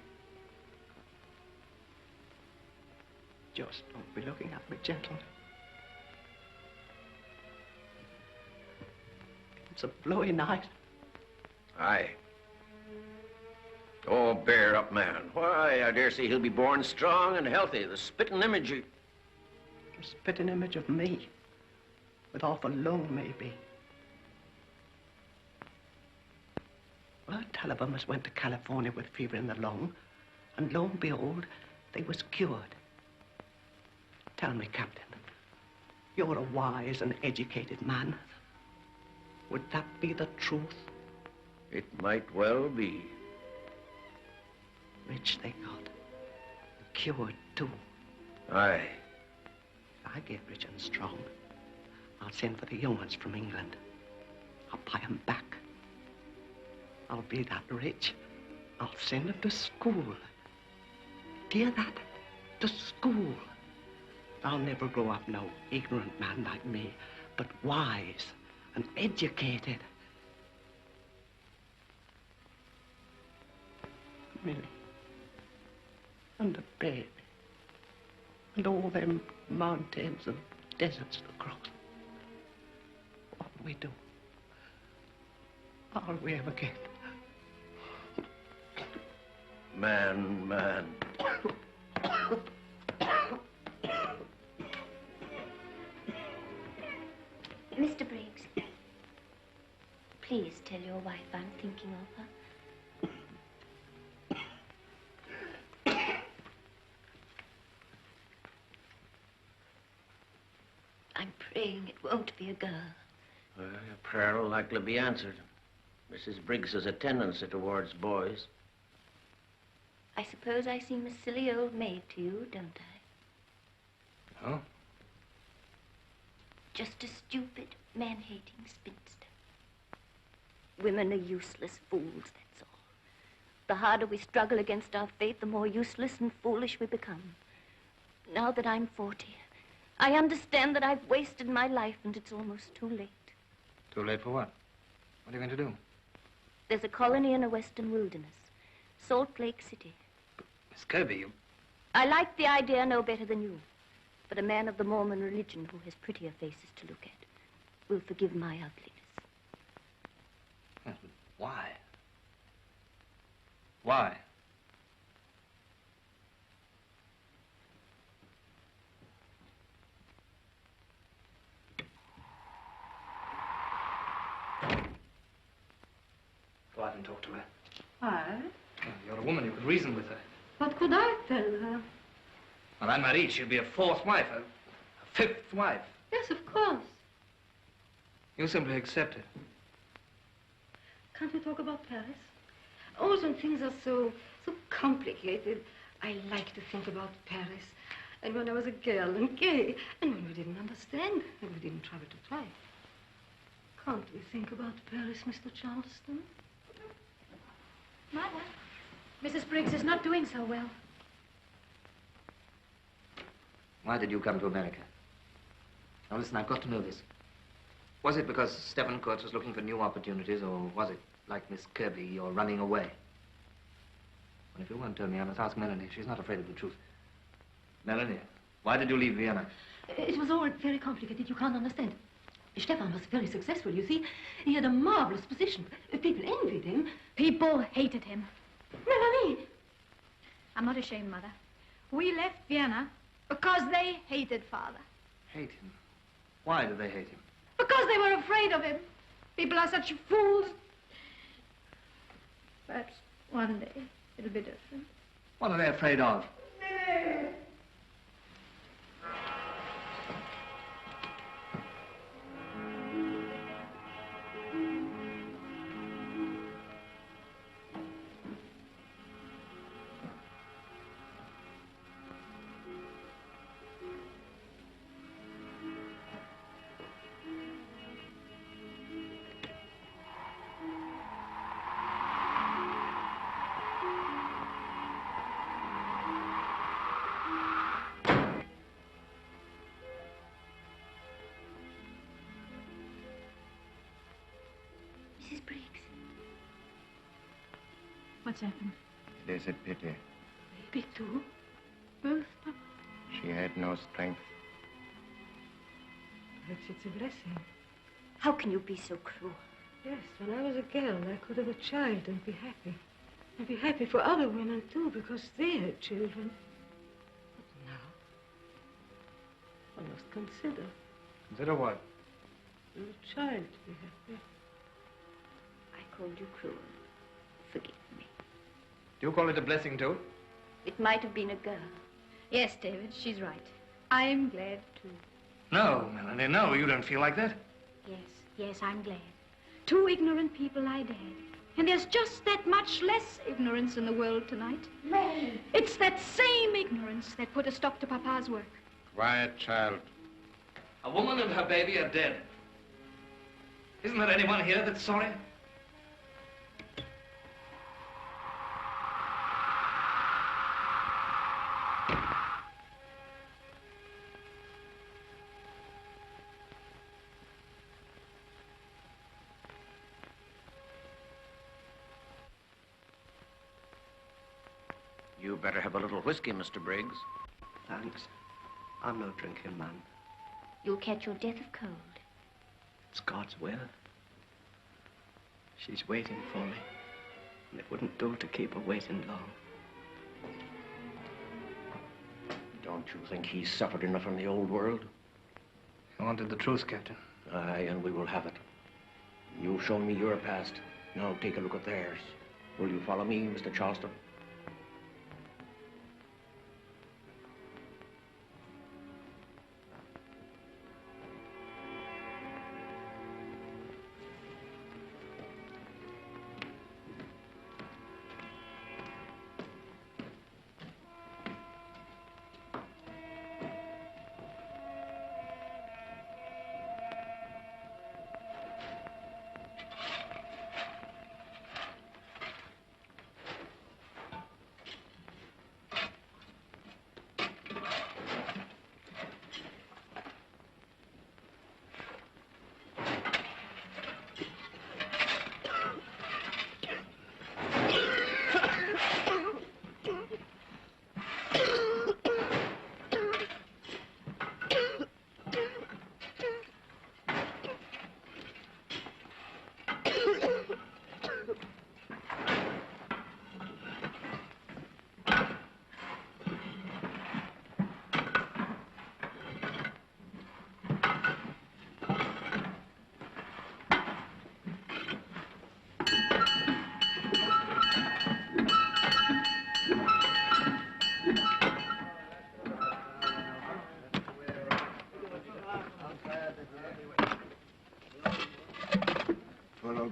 Just don't be looking at me, gentlemen. It's a blowy night. Aye. Oh, bear up, man. Why, I dare say he'll be born strong and healthy, the spitting image. A spitting image of me, with awful lung, maybe. Well, tell of 'em as went to California with fever in the lung, and lo and behold, they was cured. Tell me, Captain, you're a wise and educated man. Would that be the truth? It might well be. Rich they got. Cured, too. Aye. If I get rich and strong, I'll send for the young ones from England. I'll buy 'em back. I'll be that rich. I'll send 'em to school. Do you hear that? To school. I'll never grow up no ignorant man like me, but wise and educated. Millie. And the baby. And all them mountains and deserts to cross. What'll we do? How'll we ever get? Man, man. Mr. Briggs, please tell your wife I'm thinking of her. I'm praying it won't be a girl. Well, your prayer will likely be answered. Mrs. Briggs's a tendency towards boys. I suppose I seem a silly old maid to you, don't I? Oh? Just a stupid, man-hating spinster. Women are useless fools, that's all. The harder we struggle against our fate, the more useless and foolish we become. Now that I'm 40, I understand that I've wasted my life and it's almost too late. Too late for what? What are you going to do? There's a colony in a western wilderness, Salt Lake City. Miss Kirby, you... I like the idea no better than you. But a man of the Mormon religion who has prettier faces to look at will forgive my ugliness. Yes, but why? Why? Go out and talk to her. I? Oh, you're a woman. You could reason with her. What could I tell her? Well, Anne-Marie, she'll be a fourth wife, a fifth wife. Yes, of course. You simply accept it. Can't we talk about Paris? Oh, when things are so complicated, I like to think about Paris. And when I was a girl and gay, and when we didn't understand, and we didn't trouble to try. Can't we think about Paris, Mr. Charleston? Mother, Mrs. Briggs is not doing so well. Why did you come to America? Now listen, I've got to know this. Was it because Stephen Kurtz was looking for new opportunities, or was it, like Miss Kirby, you're running away? Well, if you won't tell me, I must ask Melanie. She's not afraid of the truth. Melanie, why did you leave Vienna? It was all very complicated. You can't understand. Stefan was very successful, you see. He had a marvelous position. People envied him. People hated him. Melanie! I'm not ashamed, Mother. We left Vienna because they hated Father. Hate him? Why did they hate him? Because they were afraid of him. People are such fools. Perhaps one day it'll be different. What are they afraid of? Mrs. Briggs. What's happened? It is a pity. Baby too? Both, Papa? She had no strength. Perhaps it's a blessing. How can you be so cruel? Yes, when I was a girl, I could have a child and be happy. And be happy for other women, too, because they had children. But now, I must consider. Consider what? For a child to be happy. I called you cruel. Forgive me. Do you call it a blessing, too? It might have been a girl. Yes, David, she's right. I am glad, too. No, Melanie, no, you don't feel like that. Yes, I'm glad. Two ignorant people lie dead. And there's just that much less ignorance in the world tonight. May. It's that same ignorance that put a stop to Papa's work. Quiet, child. A woman and her baby are dead. Isn't there anyone here that's sorry? You better have a little whiskey, Mr. Briggs. Thanks. I'm no drinking man. You'll catch your death of cold. It's God's will. She's waiting for me. And it wouldn't do to keep her waiting long. Don't you think he's suffered enough in the old world? I wanted the truth, Captain. Aye, and we will have it. You've shown me your past. Now take a look at theirs. Will you follow me, Mr. Charleston?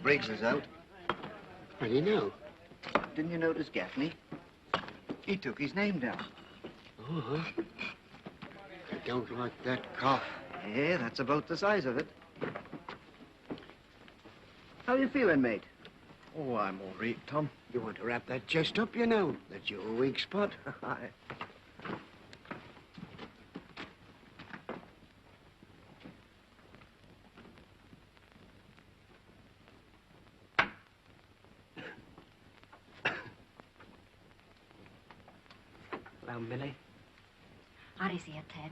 Briggs is out. How do you know? Didn't you notice Gaffney? He took his name down. Oh, I don't like that cough. Yeah, that's about the size of it. How you feeling, mate? Oh, I'm all right, Tom. You want to wrap that chest up, you know. That's your weak spot. Aye. Found Millie? Harry's here, Ted.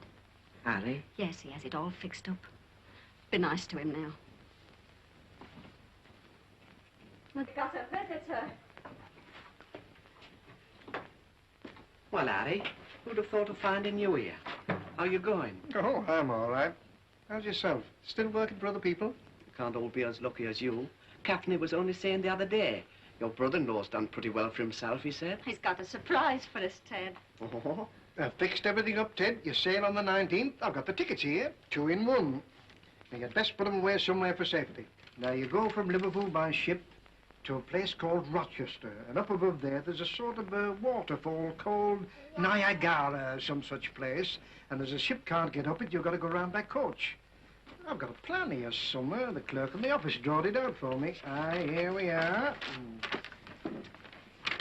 Harry? Yes, he has it all fixed up. Be nice to him now. Got a visitor. Well, Harry, who'd have thought of finding you here? How you going? Oh, I'm all right. How's yourself? Still working for other people? Can't all be as lucky as you. Gaffney was only saying the other day. Your brother-in-law's done pretty well for himself, he said. He's got a surprise for us, Ted. Oh, I've fixed everything up, Ted. You sail on the 19th. I've got the tickets here. 2 in 1. Now, you'd best put them away somewhere for safety. Now, you go from Liverpool by ship to a place called Rochester. And up above there, there's a sort of a waterfall called Niagara, some such place. And as a ship can't get up it, you've got to go round by coach. I've got a plan here somewhere. The clerk in the office drawed it out for me. Aye, here we are.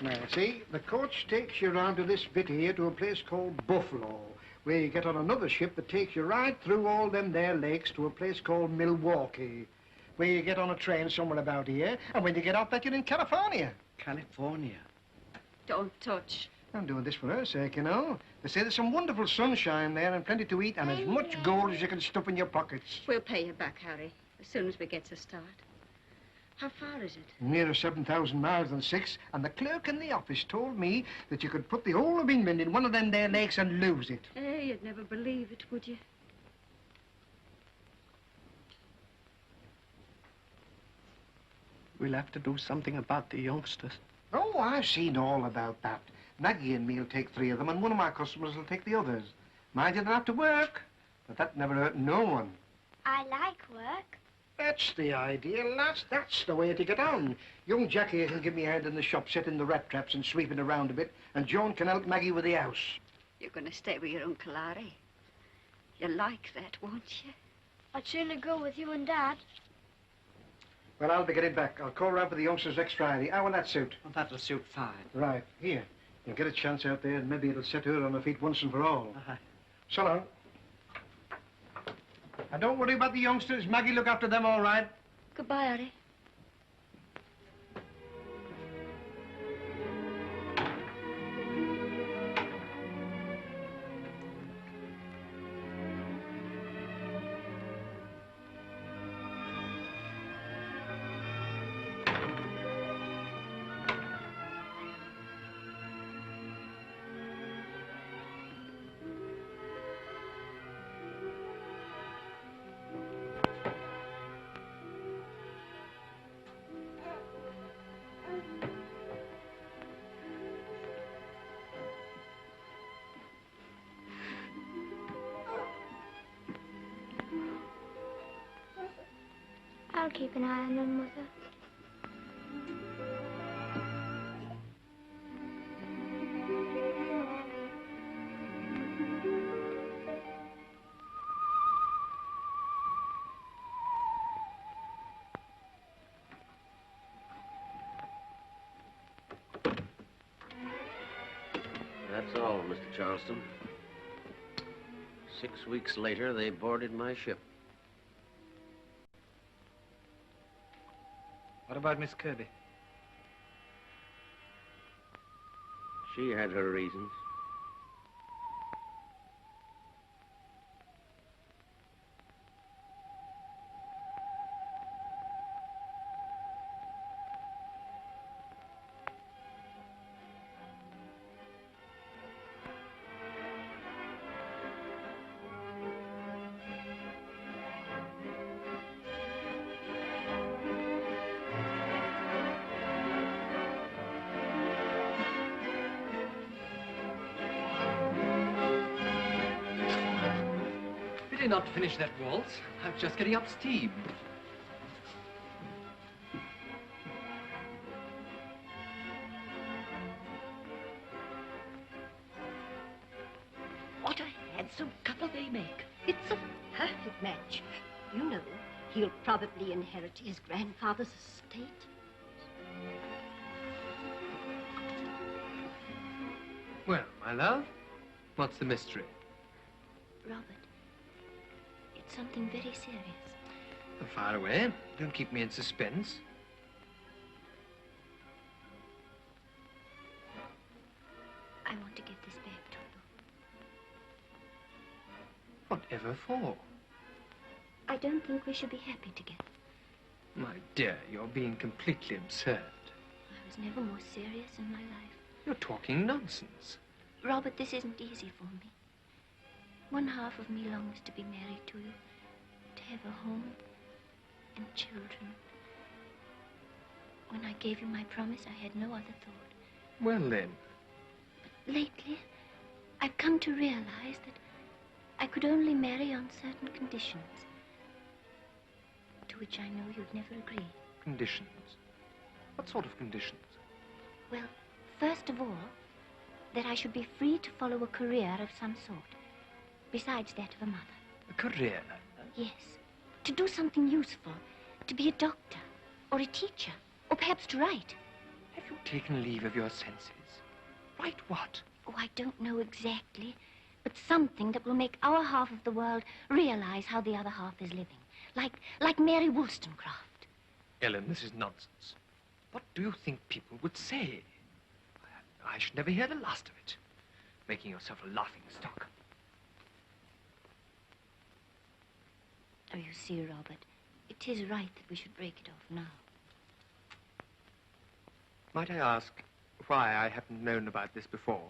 Now, see, the coach takes you round to this bit here to a place called Buffalo, where you get on another ship that takes you right through all them there lakes to a place called Milwaukee, where you get on a train somewhere about here, and when you get off that, you're in California. California? Don't touch. I'm doing this for her sake, you know. They say there's some wonderful sunshine there and plenty to eat and as much gold as you can stuff in your pockets. We'll pay you back, Harry, as soon as we get to start. How far is it? Nearer 7,000 miles than 6, and the clerk in the office told me that you could put the whole of England in one of them there lakes and lose it. Hey, you'd never believe it, would you? We'll have to do something about the youngsters. Oh, I've seen all about that. Maggie and me'll take 3 of them, and one of my customers will take the others. Mind you don't have to work, but that never hurt no one. I like work. That's the idea, lass. That's the way to get on. Young Jack here can give me a hand in the shop, setting the rat traps and sweeping around a bit, and Joan can help Maggie with the house. You're going to stay with your Uncle Harry. You'll like that, won't you? I'd sooner go with you and Dad. Well, I'll be getting back. I'll call round for the youngsters next Friday. How will that suit? Well, that'll suit fine. Right. Here. You'll get a chance out there, and maybe it'll set her on her feet once and for all. So long. And don't worry about the youngsters. Maggie, look after them all right. Goodbye, Harry. I'll keep an eye on them, Mother. That's all, Mr. Charleston. 6 weeks later, they boarded my ship. What about Miss Kirby? She had her reasons. Pity not to finish that waltz. I'm just getting up steam. What a handsome couple they make. It's a perfect match. You know, he'll probably inherit his grandfather's estate. Well, my love, what's the mystery? Robert, it's something very serious. Fire away. Don't keep me in suspense. I want to give this back to you. Whatever for? I don't think we should be happy together. My dear, you're being completely absurd. I was never more serious in my life. You're talking nonsense. Robert, this isn't easy for me. One half of me longs to be married to you, to have a home and children. When I gave you my promise, I had no other thought. Well, then. But lately, I've come to realize that I could only marry on certain conditions, to which I know you'd never agree. Conditions? What sort of conditions? Well, first of all, that I should be free to follow a career of some sort, besides that of a mother. A career? Yes. To do something useful. To be a doctor, or a teacher, or perhaps to write. Have you taken leave of your senses? Write what? Oh, I don't know exactly, but something that will make our half of the world realize how the other half is living. Like Mary Wollstonecraft. Ellen, this is nonsense. What do you think people would say? I should never hear the last of it. Making yourself a laughing stock. Oh, you see, Robert, it is right that we should break it off now. Might I ask why I haven't known about this before?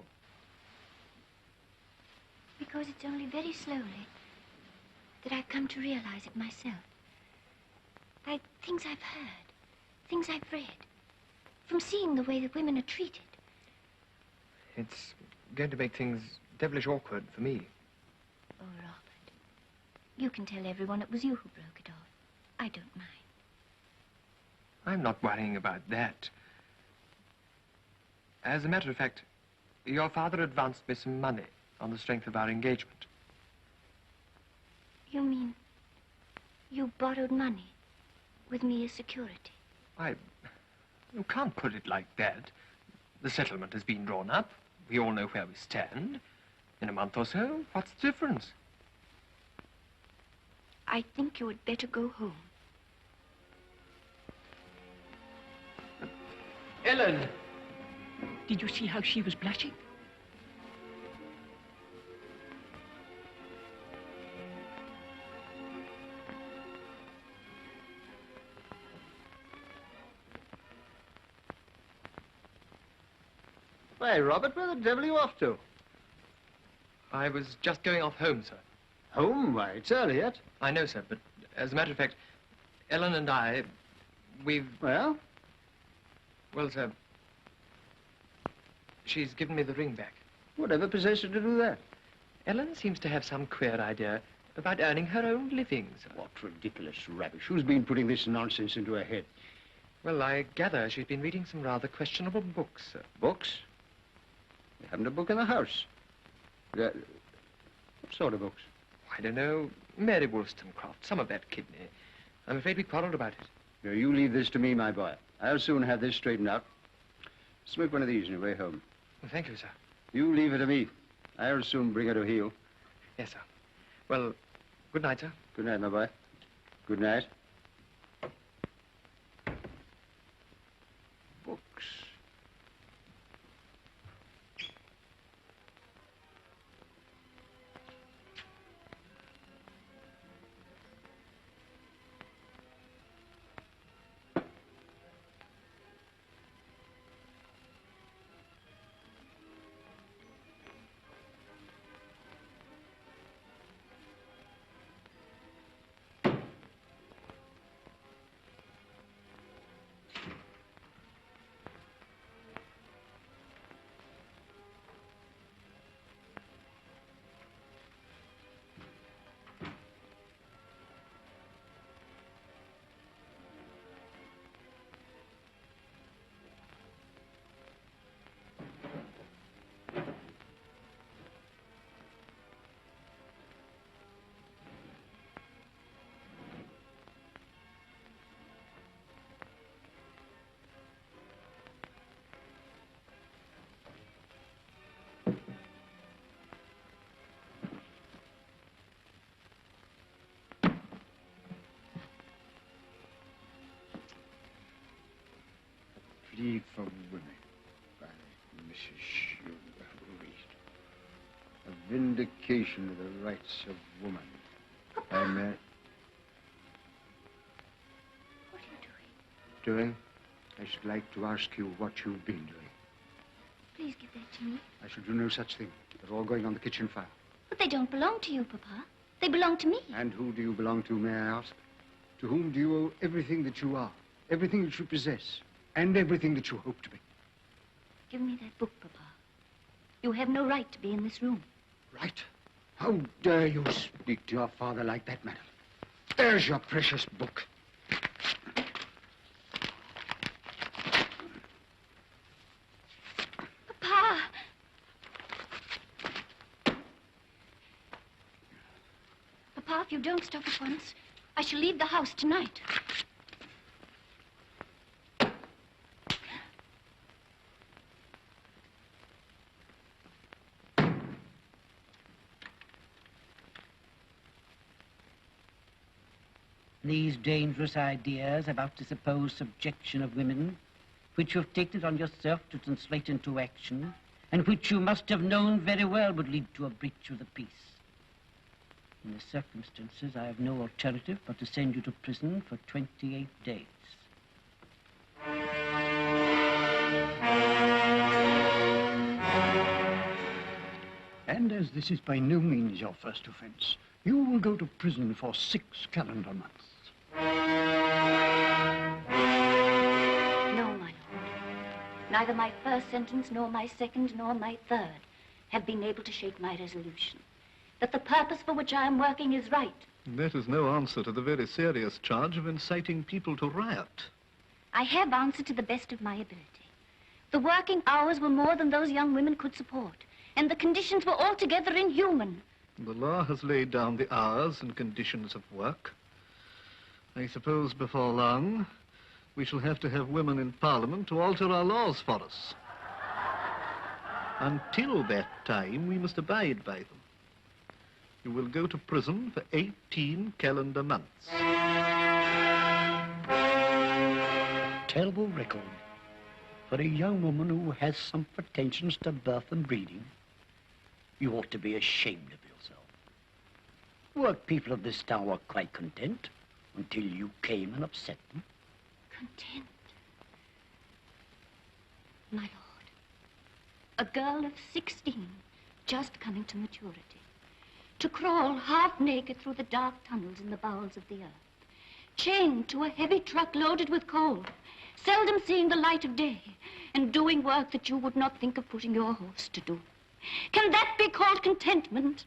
Because it's only very slowly that I've come to realize it myself. By things I've heard, things I've read, from seeing the way that women are treated. It's going to make things devilish awkward for me. Oh, Robert, you can tell everyone it was you who broke it off. I don't mind. I'm not worrying about that. As a matter of fact, your father advanced me some money on the strength of our engagement. You mean you borrowed money with me as security? You can't put it like that. The settlement has been drawn up. We all know where we stand. In a month or so, what's the difference? I think you had better go home. Ellen! Did you see how she was blushing? Hey, Robert, where the devil are you off to? I was just going off home, sir. Home? Why, it's early yet. I know, sir, but as a matter of fact, Ellen and I, we've... Well? Well, sir, she's given me the ring back. Whatever possessed her to do that? Ellen seems to have some queer idea about earning her own living, sir. What ridiculous rubbish. Who's been putting this nonsense into her head? Well, I gather she's been reading some rather questionable books, sir. Books? You haven't a book in the house. What sort of books? I don't know. Mary Wollstonecraft, some of that kidney. I'm afraid we quarreled about it. No, you leave this to me, my boy. I'll soon have this straightened out. Smoke one of these on your way home. Well, thank you, sir. You leave it to me. I'll soon bring her to heel. Yes, sir. Well, good night, sir. Good night, my boy. Good night. Books. Flee from Women by Mrs. Reed. A vindication of the rights of woman. Papa. I'm there. What are you doing? Doing? I should like to ask you what you've been doing. Please give that to me. I shall do no such thing. They're all going on the kitchen fire. But they don't belong to you, Papa. They belong to me. And who do you belong to, may I ask? To whom do you owe everything that you are, everything that you possess, and everything that you hope to be? Give me that book, Papa. You have no right to be in this room. Right? How dare you speak to your father like that, madam? There's your precious book. Papa! Papa, if you don't stop at once, I shall leave the house tonight. These dangerous ideas about the supposed subjection of women, which you have taken on yourself to translate into action, and which you must have known very well would lead to a breach of the peace. In the circumstances, I have no alternative but to send you to prison for 28 days. And as this is by no means your first offense, you will go to prison for 6 calendar months. No, my lord. Neither my first sentence, nor my second, nor my third have been able to shake my resolution that the purpose for which I am working is right. That is no answer to the very serious charge of inciting people to riot. I have answered to the best of my ability. The working hours were more than those young women could support, and the conditions were altogether inhuman. The law has laid down the hours and conditions of work. I suppose before long, we shall have to have women in Parliament to alter our laws for us. Until that time, we must abide by them. You will go to prison for 18 calendar months. Terrible record for a young woman who has some pretensions to birth and breeding. You ought to be ashamed of yourself. Work people of this town were quite content until you came and upset them. Content? My lord, a girl of 16, just coming to maturity, to crawl half naked through the dark tunnels in the bowels of the earth, chained to a heavy truck loaded with coal, seldom seeing the light of day, and doing work that you would not think of putting your horse to do. Can that be called contentment?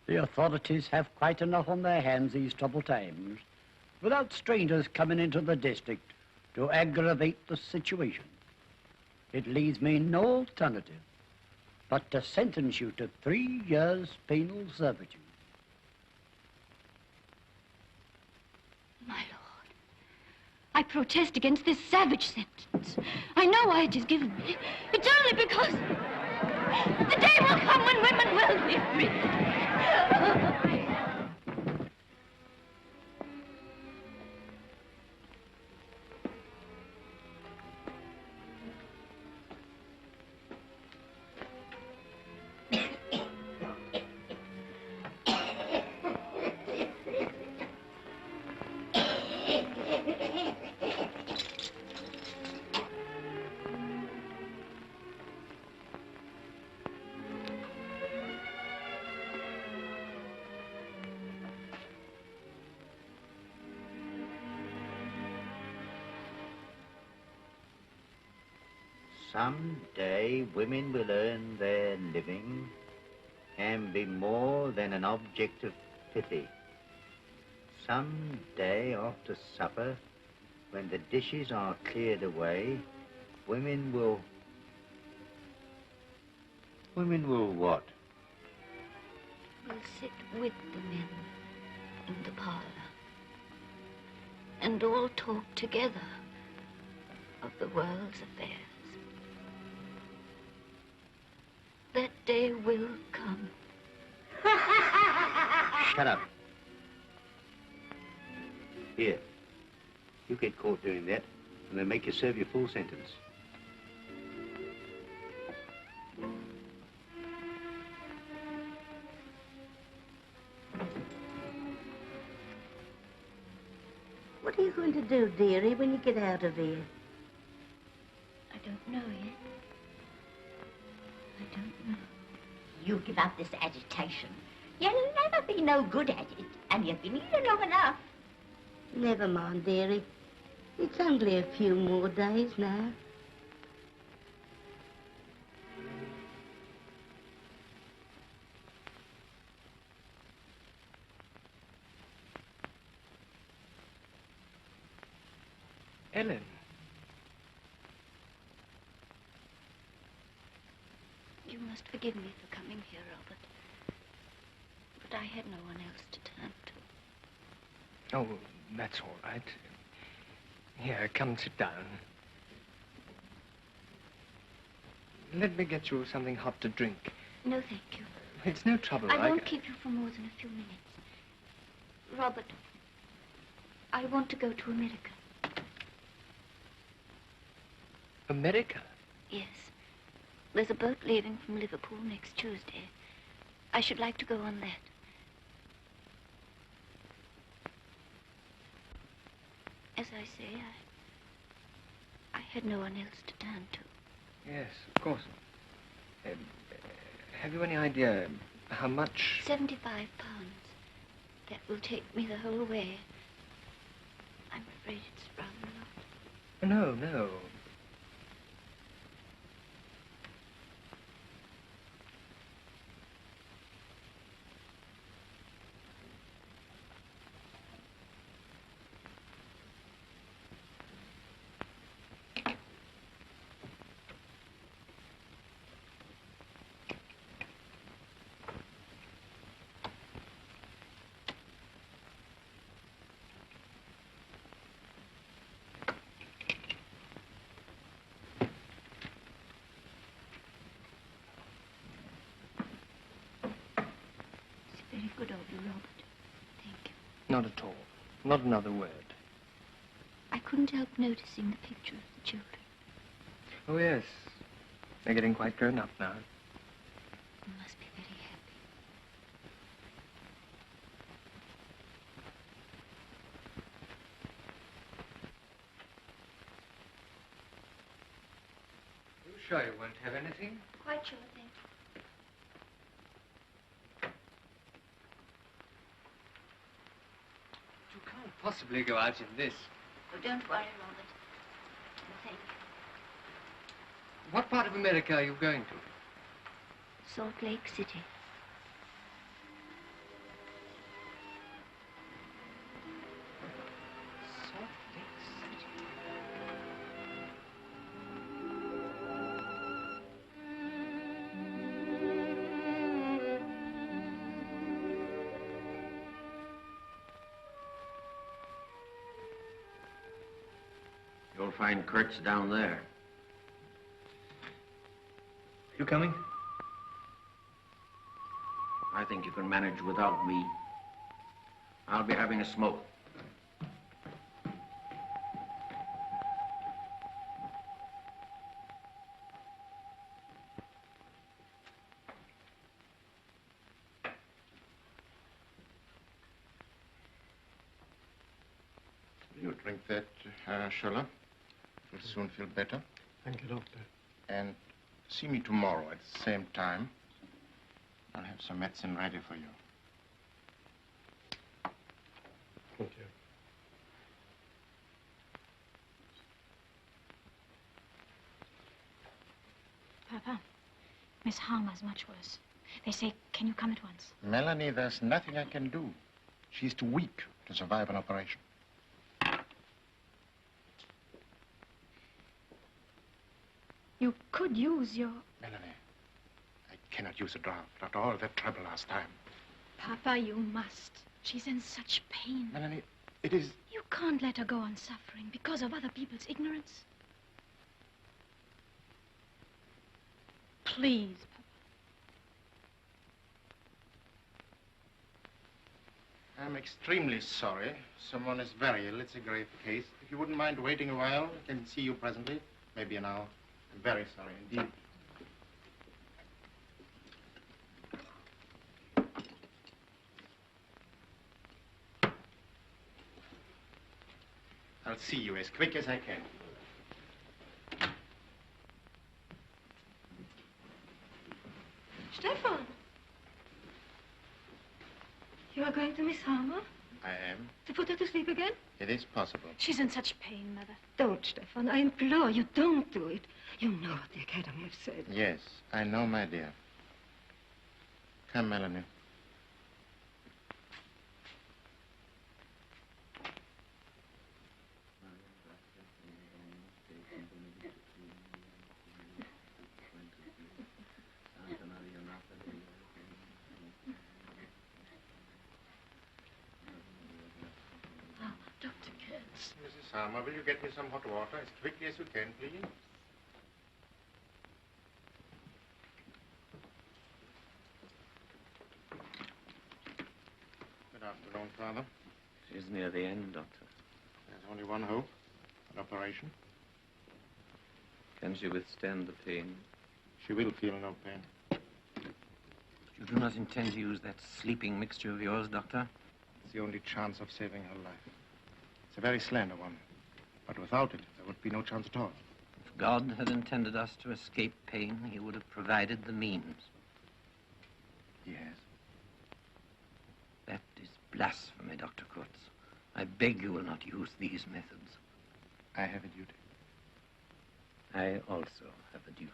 The authorities have quite enough on their hands these troubled times, without strangers coming into the district to aggravate the situation. It leaves me no alternative but to sentence you to 3 years penal servitude. My lord, I protest against this savage sentence. I know why it is given me. It's only because the day will come when women will be free. Someday women will earn their living and be more than an object of pity. Someday after supper, when the dishes are cleared away, women will what? We'll sit with the men in the parlor and all talk together of the world's affairs. That day will come. Shut up. Here. You get caught doing that, and they'll make you serve your full sentence. What are you going to do, dearie, when you get out of here? I don't know yet. I don't know. You give up this agitation. You'll never be no good at it, and you've been here long enough. Never mind, dearie. It's only a few more days now. Ellen. You must forgive me for coming here, Robert. But I had no one else to turn to. Oh, that's all right. Here, come and sit down. Let me get you something hot to drink. No, thank you. It's no trouble. I won't keep you for more than a few minutes. Robert, I want to go to America. America? Yes. There's a boat leaving from Liverpool next Tuesday. I should like to go on that. As I say, I had no one else to turn to. Yes, of course. Have you any idea how much? £75. That will take me the whole way. I'm afraid it's rather a lot. No, no. Very good of you, Robert. Thank you. Not at all. Not another word. I couldn't help noticing the picture of the children. Oh, yes. They're getting quite grown up now. You must be very happy. You sure you won't have anything? Quite sure, thank you. You can't possibly go out in this. Oh, don't worry, Robert. Thank you. What part of America are you going to? Salt Lake City. Salt Lake City? You'll find Kurt's down there. You coming? I think you can manage without me. I'll be having a smoke. You drink that, Sherlock. You'll soon feel better. Thank you, Doctor. And see me tomorrow at the same time. I'll have some medicine ready for you. Thank you. Papa, Miss Harmer's much worse. They say, can you come at once? Melanie, there's nothing I can do. She's too weak to survive an operation. You could use your... Melanie, I cannot use a draft after all that trouble last time. Papa, you must. She's in such pain. Melanie, it is... You can't let her go on suffering because of other people's ignorance. Please, Papa. I'm extremely sorry. Someone is very ill. It's a grave case. If you wouldn't mind waiting a while, I can see you presently. Maybe an hour. I'm very sorry indeed. I'll see you as quick as I can. Stefan! You are going to Miss Harmer? I am. To put her to sleep again? It is possible. She's in such pain, Mother. Don't, Stefan. I implore you, don't do it. You know what the Academy have said. Yes, I know, my dear. Come, Melanie. Mrs. Harmer, will you get me some hot water as quickly as you can, please? Good afternoon, Father. She's near the end, Doctor. There's only one hope. An operation. Can she withstand the pain? She will feel no pain. You do not intend to use that sleeping mixture of yours, Doctor? It's the only chance of saving her life. It's a very slender one. But without it, there would be no chance at all. If God had intended us to escape pain, he would have provided the means. Yes. That is blasphemy, Dr. Kurtz. I beg you will not use these methods. I have a duty. I also have a duty.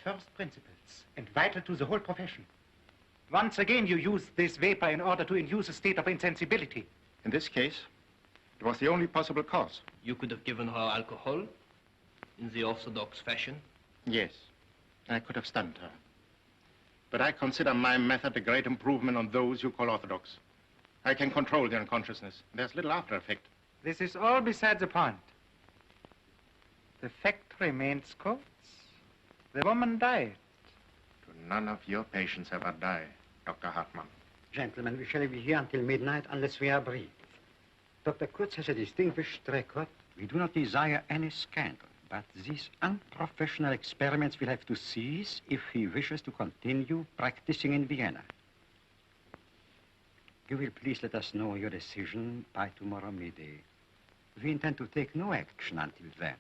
First principles, and vital to the whole profession. Once again, you use this vapor in order to induce a state of insensibility. In this case, it was the only possible cause. You could have given her alcohol in the orthodox fashion. Yes, I could have stunned her. But I consider my method a great improvement on those you call orthodox. I can control the unconsciousness. There's little after effect. This is all beside the point. The fact remains, Coates. The woman died. To none of your patients ever die, Dr. Hartmann. Gentlemen, we shall be here until midnight unless we are briefed. Dr. Kurtz has a distinguished record. We do not desire any scandal, but these unprofessional experiments will have to cease if he wishes to continue practicing in Vienna. You will please let us know your decision by tomorrow midday. We intend to take no action until then.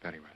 Very well.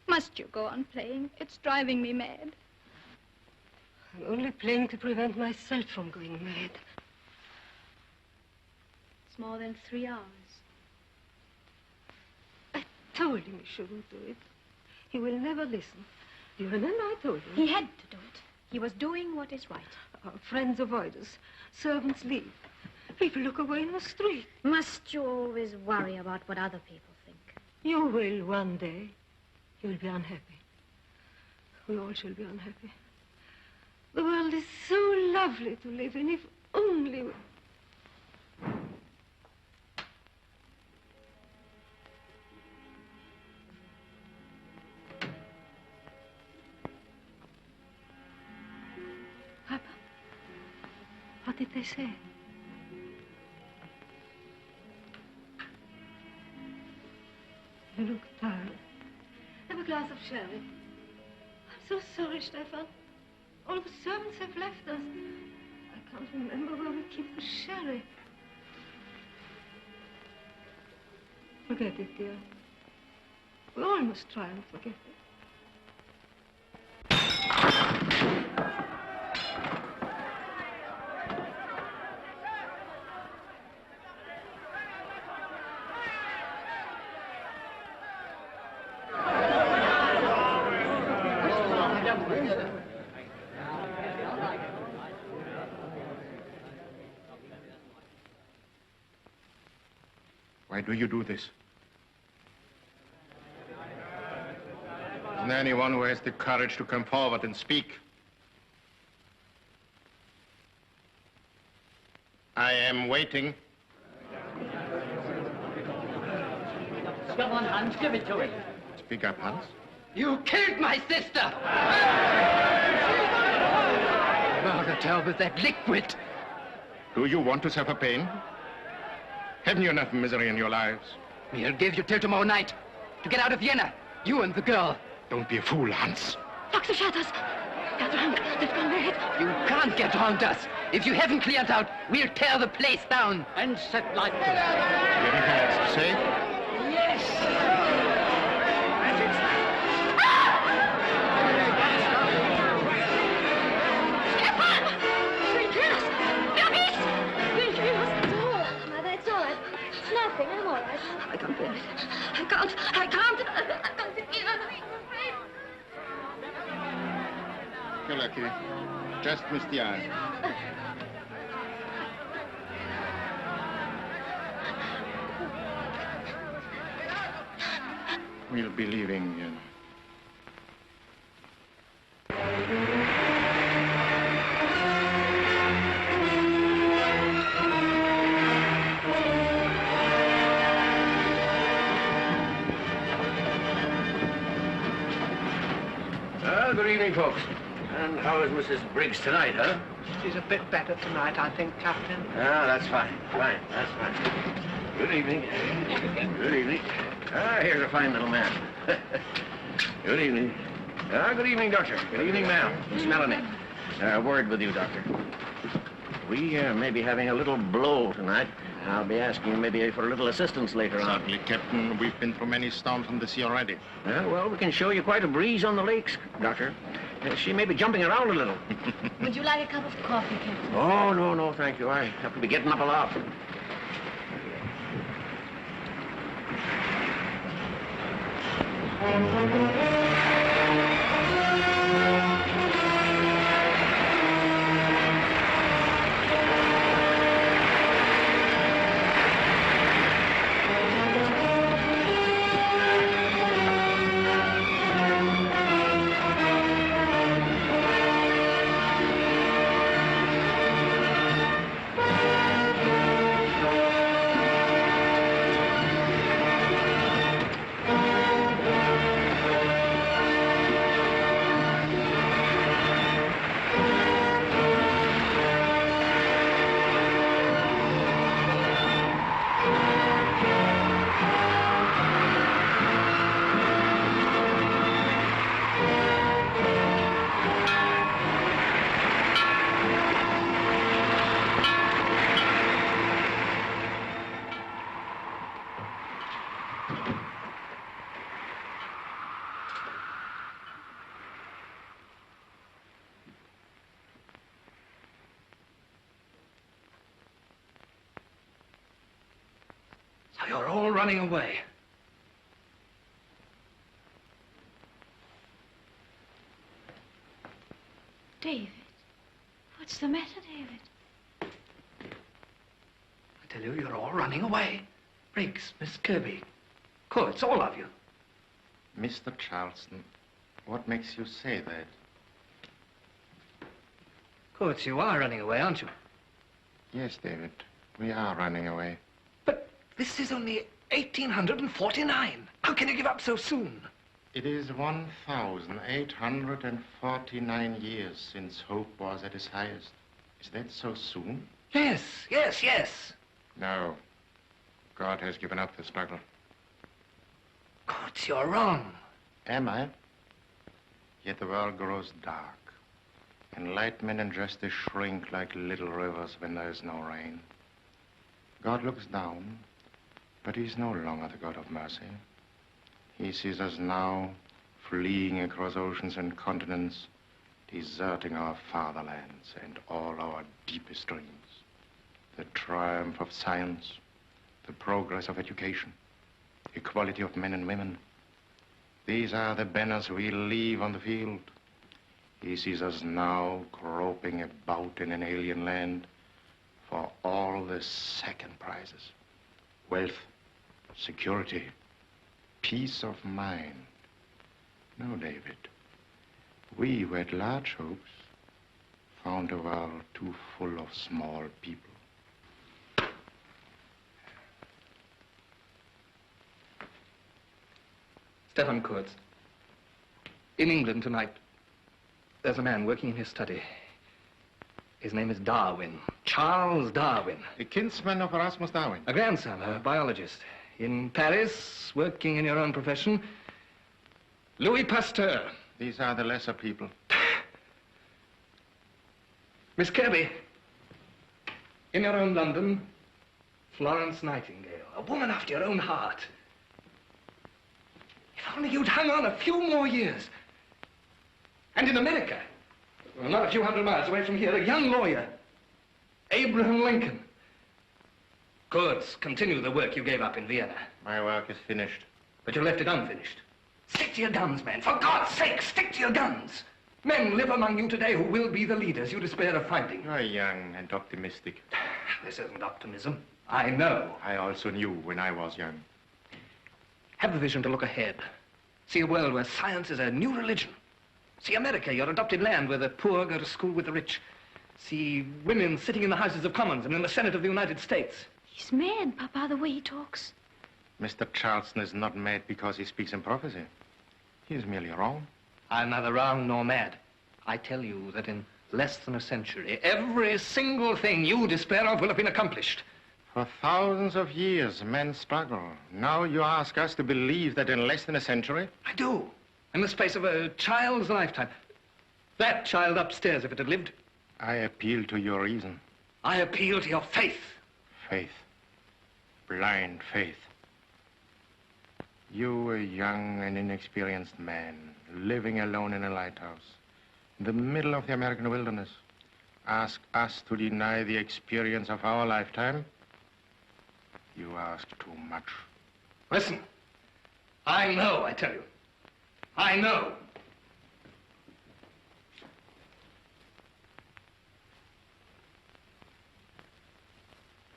Must you go on playing? It's driving me mad. I'm only playing to prevent myself from going mad. It's more than 3 hours. I told him he shouldn't do it. He will never listen. Do you remember I told him? He had to do it. He was doing what is right. Our friends avoid us. Servants leave. People look away in the street. Must you always worry about what other people think? You will one day. You'll be unhappy. We all shall be unhappy. The world is so lovely to live in, if only we... Papa, what did they say? You look tired. Have a glass of sherry. I'm so sorry, Stefan. All the servants have left us. I can't remember where we keep the sherry. Forget it, dear. We all must try and forget it. Why do you do this? Isn't there anyone who has the courage to come forward and speak? I am waiting. Come on, Hans, give it to him. Speak up, Hans. You killed my sister! Murdered her with that liquid. Do you want to suffer pain? Haven't you enough misery in your lives? We'll give you till tomorrow night to get out of Vienna. You and the girl. Don't be a fool, Hans. Lock the shutters. Get round. They've gone ahead. You can't get round us. If you haven't cleared out, we'll tear the place down. And set light to it. Anything else to say? Yes. I'm all right. I can't bear it. I can't sit here. You're lucky. Just missed the eye. We'll be leaving, you know. Good evening, folks. And how is Mrs. Briggs tonight, huh? She's a bit better tonight, I think, Captain. Ah, that's fine. Fine, that's fine. Good evening. Good evening. Ah, here's a fine little man. Good evening. Ah, good evening, Doctor. Good evening, ma'am. Miss Melanie. A word with you, Doctor. We may be having a little blow tonight. I'll be asking you maybe for a little assistance later on. Certainly, Captain. We've been through many storms on the sea already. Well, we can show you quite a breeze on the lakes, Doctor. She may be jumping around a little. Would you like a cup of coffee, Captain? Oh, no, thank you. I have to be getting up a lot. So you're all running away. David. What's the matter, David? I tell you, you're all running away. Briggs, Miss Kirby. Coates, all of you. Mr. Charleston, What makes you say that? Courts, you are running away, aren't you? Yes, David. We are running away. But this is only 1849. How can you give up so soon? It is 1,849 years since hope was at its highest. Is that so soon? Yes, yes, yes. No. God has given up the struggle. Courts, you're wrong. Am I? Yet the world grows dark. Enlightenment and justice shrink like little rivers when there is no rain. God looks down, but he's no longer the God of mercy. He sees us now fleeing across oceans and continents, deserting our fatherlands and all our deepest dreams. The triumph of science, the progress of education, equality of men and women. These are the banners we leave on the field. He sees us now groping about in an alien land for all the second prizes. Wealth, security, peace of mind. No, David. We who had large hopes found a world too full of small people. Stefan Kurz. In England tonight, there's a man working in his study. His name is Darwin. Charles Darwin. A kinsman of Erasmus Darwin. A grandson, a biologist. In Paris, working in your own profession, Louis Pasteur. These are the lesser people. Miss Kirby. In your own London, Florence Nightingale. A woman after your own heart. If only you'd hung on a few more years. And in America, well, not a few hundred miles away from here, a young lawyer, Abraham Lincoln. Kurz, continue the work you gave up in Vienna. My work is finished. But you left it unfinished. Stick to your guns, man. For God's sake, stick to your guns. Men live among you today who will be the leaders you despair of finding. You are young and optimistic. This isn't optimism. I know. I also knew when I was young. Have the vision to look ahead. See a world where science is a new religion. See America, your adopted land, where the poor go to school with the rich. See women sitting in the Houses of Commons and in the Senate of the United States. He's mad, Papa, the way he talks. Mr. Charleston is not mad because he speaks in prophecy. He is merely wrong. I'm neither wrong nor mad. I tell you that in less than a century, every single thing you despair of will have been accomplished. For thousands of years, men struggle. Now you ask us to believe that in less than a century? I do. In the space of a child's lifetime. That child upstairs, if it had lived. I appeal to your reason. I appeal to your faith. Faith. Blind faith. You, a young and inexperienced man, living alone in a lighthouse, in the middle of the American wilderness, ask us to deny the experience of our lifetime? You ask too much. Listen. I know, I tell you. I know.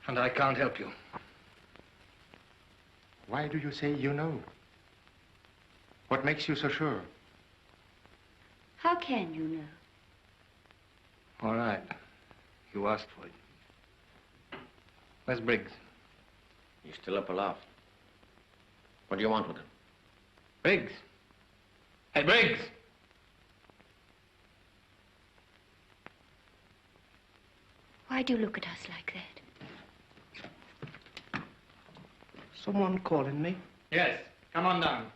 And I can't help you. Why do you say you know? What makes you so sure? How can you know? All right. You asked for it. Where's Briggs? He's still up aloft. What do you want with him? Briggs. Hey, Briggs! Why do you look at us like that? Someone calling me? Yes. Come on down.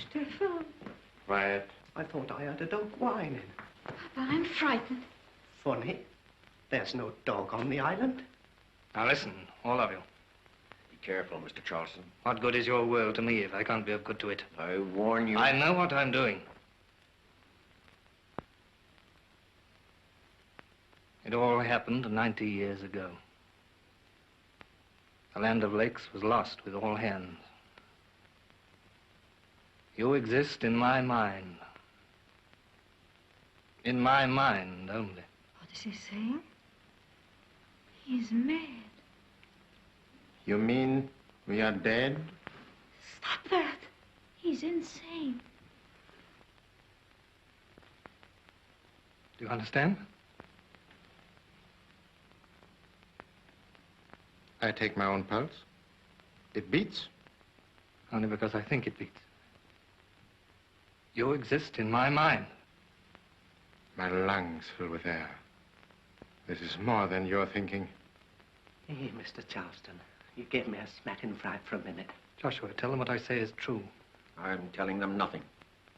Stefan. Quiet. I thought I heard a dog whining. Papa, I'm frightened. Funny. There's no dog on the island. Now listen, all of you. Be careful, Mr. Charleston. What good is your world to me if I can't be of good to it? I warn you. I know what I'm doing. It all happened 90 years ago. The land of lakes was lost with all hands. You exist in my mind. In my mind only. What is he saying? He's mad. You mean we are dead? Stop that. He's insane. Do you understand? I take my own pulse. It beats. Only because I think it beats. You exist in my mind. My lungs fill with air. This is more than you're thinking. Hey, Mr. Charleston, you gave me a smacking fright for a minute. Joshua, tell them what I say is true. I'm telling them nothing.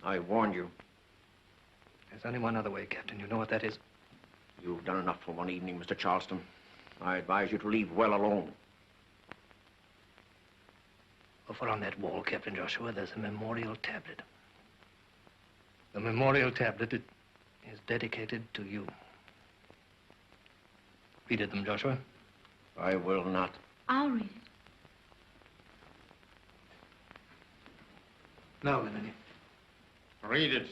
I warned you. There's only one other way, Captain. You know what that is? You've done enough for one evening, Mr. Charleston. I advise you to leave well alone. Over on that wall, Captain Joshua, there's a memorial tablet. The memorial tablet is dedicated to you. Read it them, Joshua. I will not. I'll read it. No, Lilli. Read it.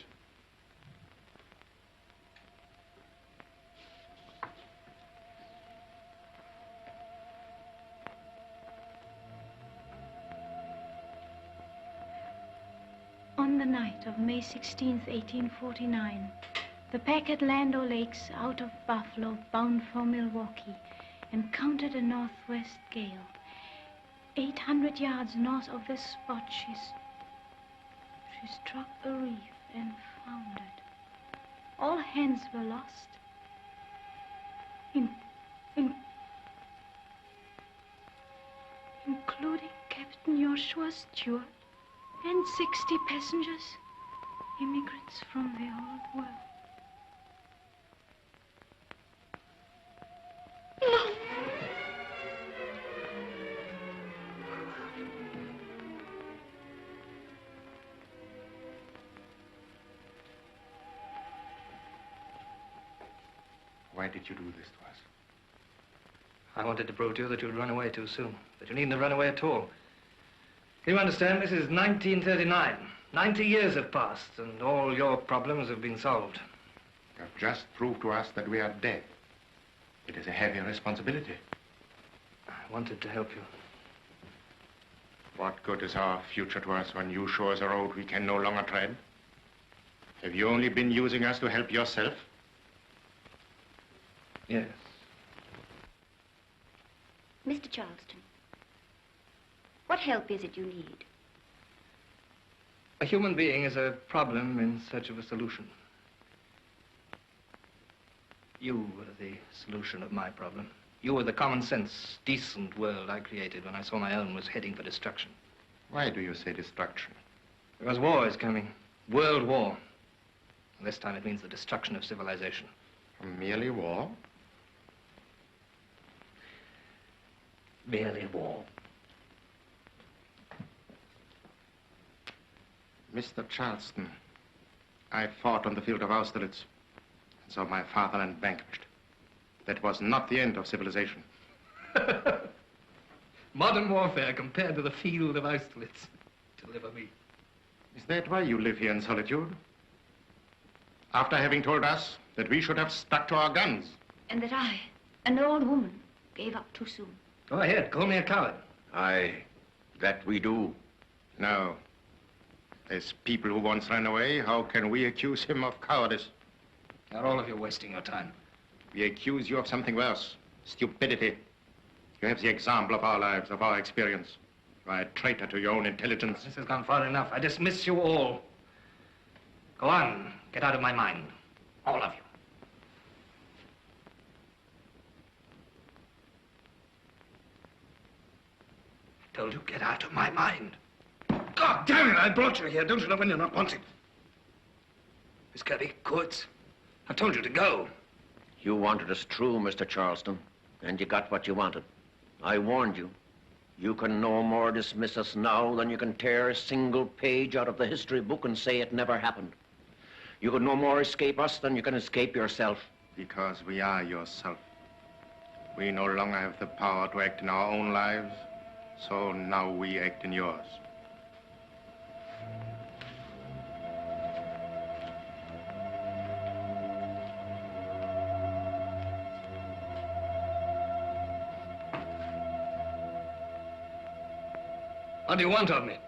On the night of May 16th, 1849, the packet Land O'Lakes out of Buffalo, bound for Milwaukee, encountered a northwest gale. 800 yards north of this spot, she struck a reef and foundered. All hands were lost, including Captain Joshua Stewart and 60 passengers, immigrants from the old world. No! Why did you do this to us? I wanted to prove to you that you'd run away too soon. But you needn't have run away at all. Can you understand? This is 1939. 90 years have passed, and all your problems have been solved. You have just proved to us that we are dead. It is a heavy responsibility. I wanted to help you. What good is our future to us when you show us a road we can no longer tread? Have you only been using us to help yourself? Yes. Mr. Charleston, what help is it you need? A human being is a problem in search of a solution. You were the solution of my problem. You were the common sense, decent world I created when I saw my own was heading for destruction. Why do you say destruction? Because war is coming. World war. And this time it means the destruction of civilization. Merely war? Merely war. Mr. Charleston, I fought on the field of Austerlitz and saw my fatherland vanquished. That was not the end of civilization. Modern warfare compared to the field of Austerlitz. Deliver me. Is that why you live here in solitude? After having told us that we should have stuck to our guns. And that I, an old woman, gave up too soon. Go ahead, call me a coward. Aye, that we do. No. As people who once ran away, how can we accuse him of cowardice? Are all of you wasting your time? We accuse you of something worse. Stupidity. You have the example of our lives, of our experience. You are a traitor to your own intelligence. This has gone far enough. I dismiss you all. Go on. Get out of my mind. All of you. I told you, get out of my mind. God damn it, I brought you here. Don't you know when you're not wanted? Miss Kirby, Coates, I told you to go. You wanted us true, Mr. Charleston, and you got what you wanted. I warned you. You can no more dismiss us now than you can tear a single page out of the history book and say it never happened. You can no more escape us than you can escape yourself. Because we are yourself. We no longer have the power to act in our own lives, so now we act in yours. What do you want of me?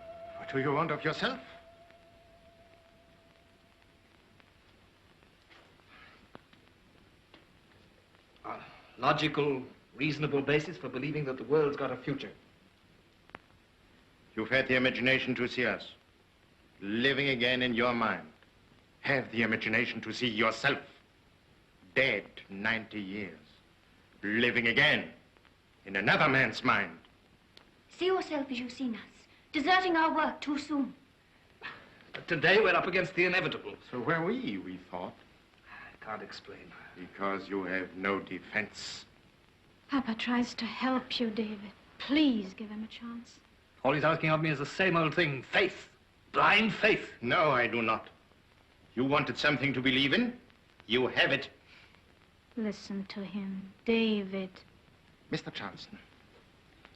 do you want of yourself? A logical, reasonable basis for believing that the world's got a future. You've had the imagination to see us living again in your mind. Have the imagination to see yourself dead 90 years, living again in another man's mind. See yourself as you've seen us, deserting our work too soon. But today we're up against the inevitable. So where we thought. I can't explain. Because you have no defense. Papa tries to help you, David. Please give him a chance. All he's asking of me is the same old thing, faith. Blind faith. No, I do not. You wanted something to believe in. You have it. Listen to him, David. Mr. Charleston,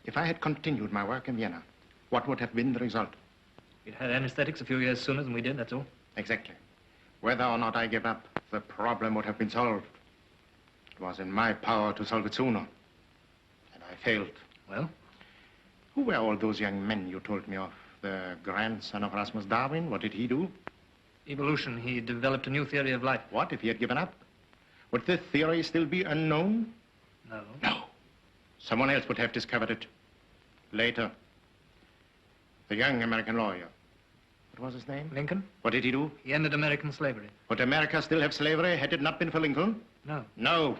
if I had continued my work in Vienna, what would have been the result? You'd had anesthetics a few years sooner than we did, that's all. Exactly. Whether or not I gave up, the problem would have been solved. It was in my power to solve it sooner. And I failed. Well? Who were all those young men you told me of? The grandson of Erasmus Darwin, what did he do? Evolution. He developed a new theory of life. What, if he had given up? Would the theory still be unknown? No. No. Someone else would have discovered it. Later. The young American lawyer. What was his name? Lincoln. What did he do? He ended American slavery. Would America still have slavery had it not been for Lincoln? No. No.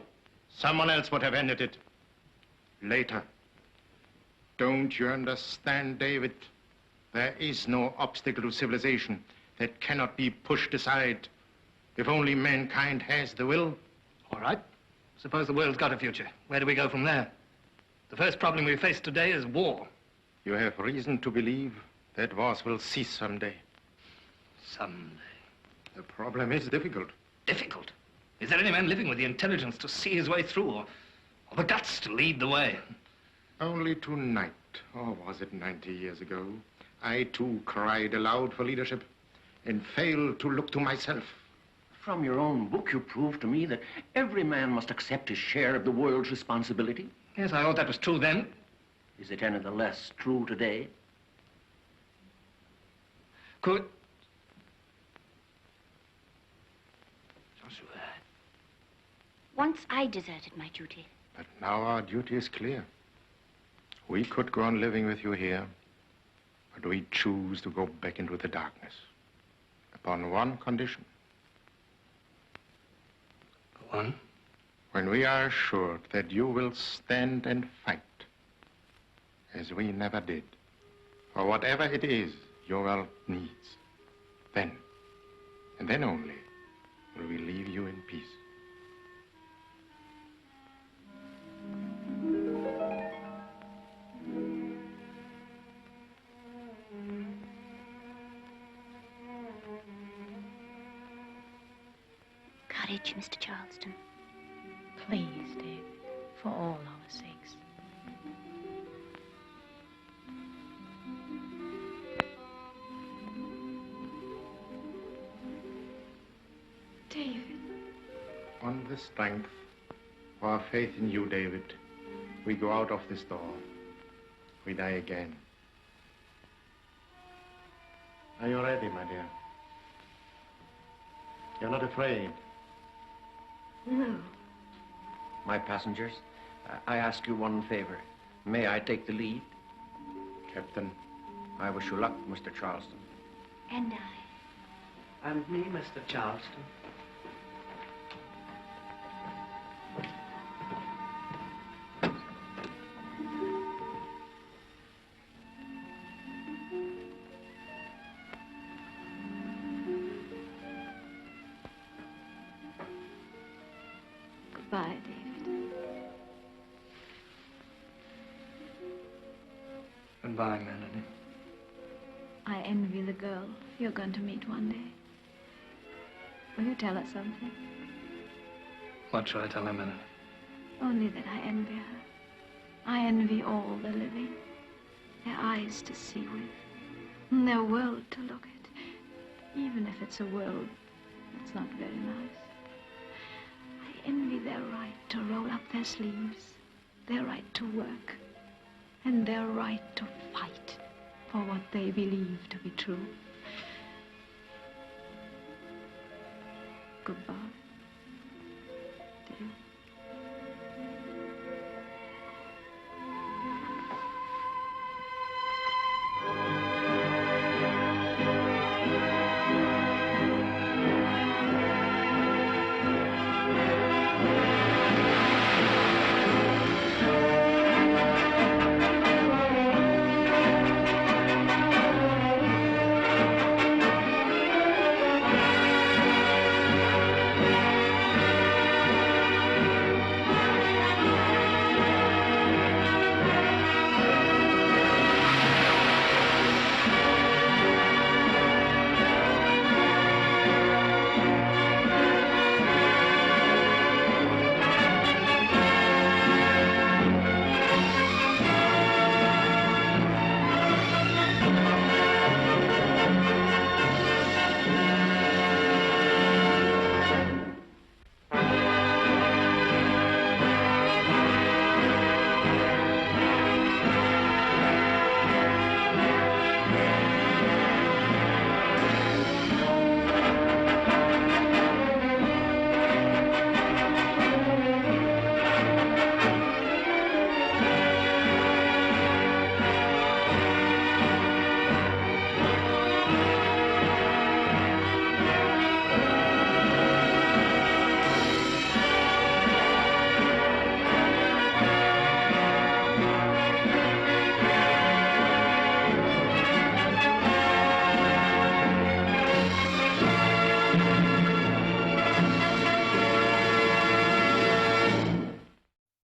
Someone else would have ended it. Later. Don't you understand, David? There is no obstacle to civilization that cannot be pushed aside if only mankind has the will. All right. Suppose the world's got a future. Where do we go from there? The first problem we face today is war. You have reason to believe that wars will cease someday. Someday. The problem is difficult. Difficult? Is there any man living with the intelligence to see his way through or the guts to lead the way? Only tonight, or was it 90 years ago, I too cried aloud for leadership and failed to look to myself. From your own book, you proved to me that every man must accept his share of the world's responsibility. Yes, I thought that was true then. Is it any the less true today? Could... Joshua. Once I deserted my duty. But now our duty is clear. We could go on living with you here, but we choose to go back into the darkness. Upon one condition. One? When we are assured that you will stand and fight, as we never did, for whatever it is your world needs, then, and then only, will we leave you in peace. Courage, Mr. Charleston. Please, David, for all our sakes. David. On the strength of our faith in you, David, we go out of this door. We die again. Are you ready, my dear? You're not afraid? No. My passengers, I ask you one favor. May I take the lead? Captain. I wish you luck, Mr. Charleston. And I. And me, Mr. Charleston. Goodbye, David. Goodbye, Melanie. I envy the girl you're going to meet one day. Will you tell her something? What shall I tell her, Melanie? Only that I envy her. I envy all the living. Their eyes to see with, and their world to look at, even if it's a world that's not very nice. I envy their right to roll up their sleeves, their right to work, and their right to fight for what they believe to be true. Goodbye.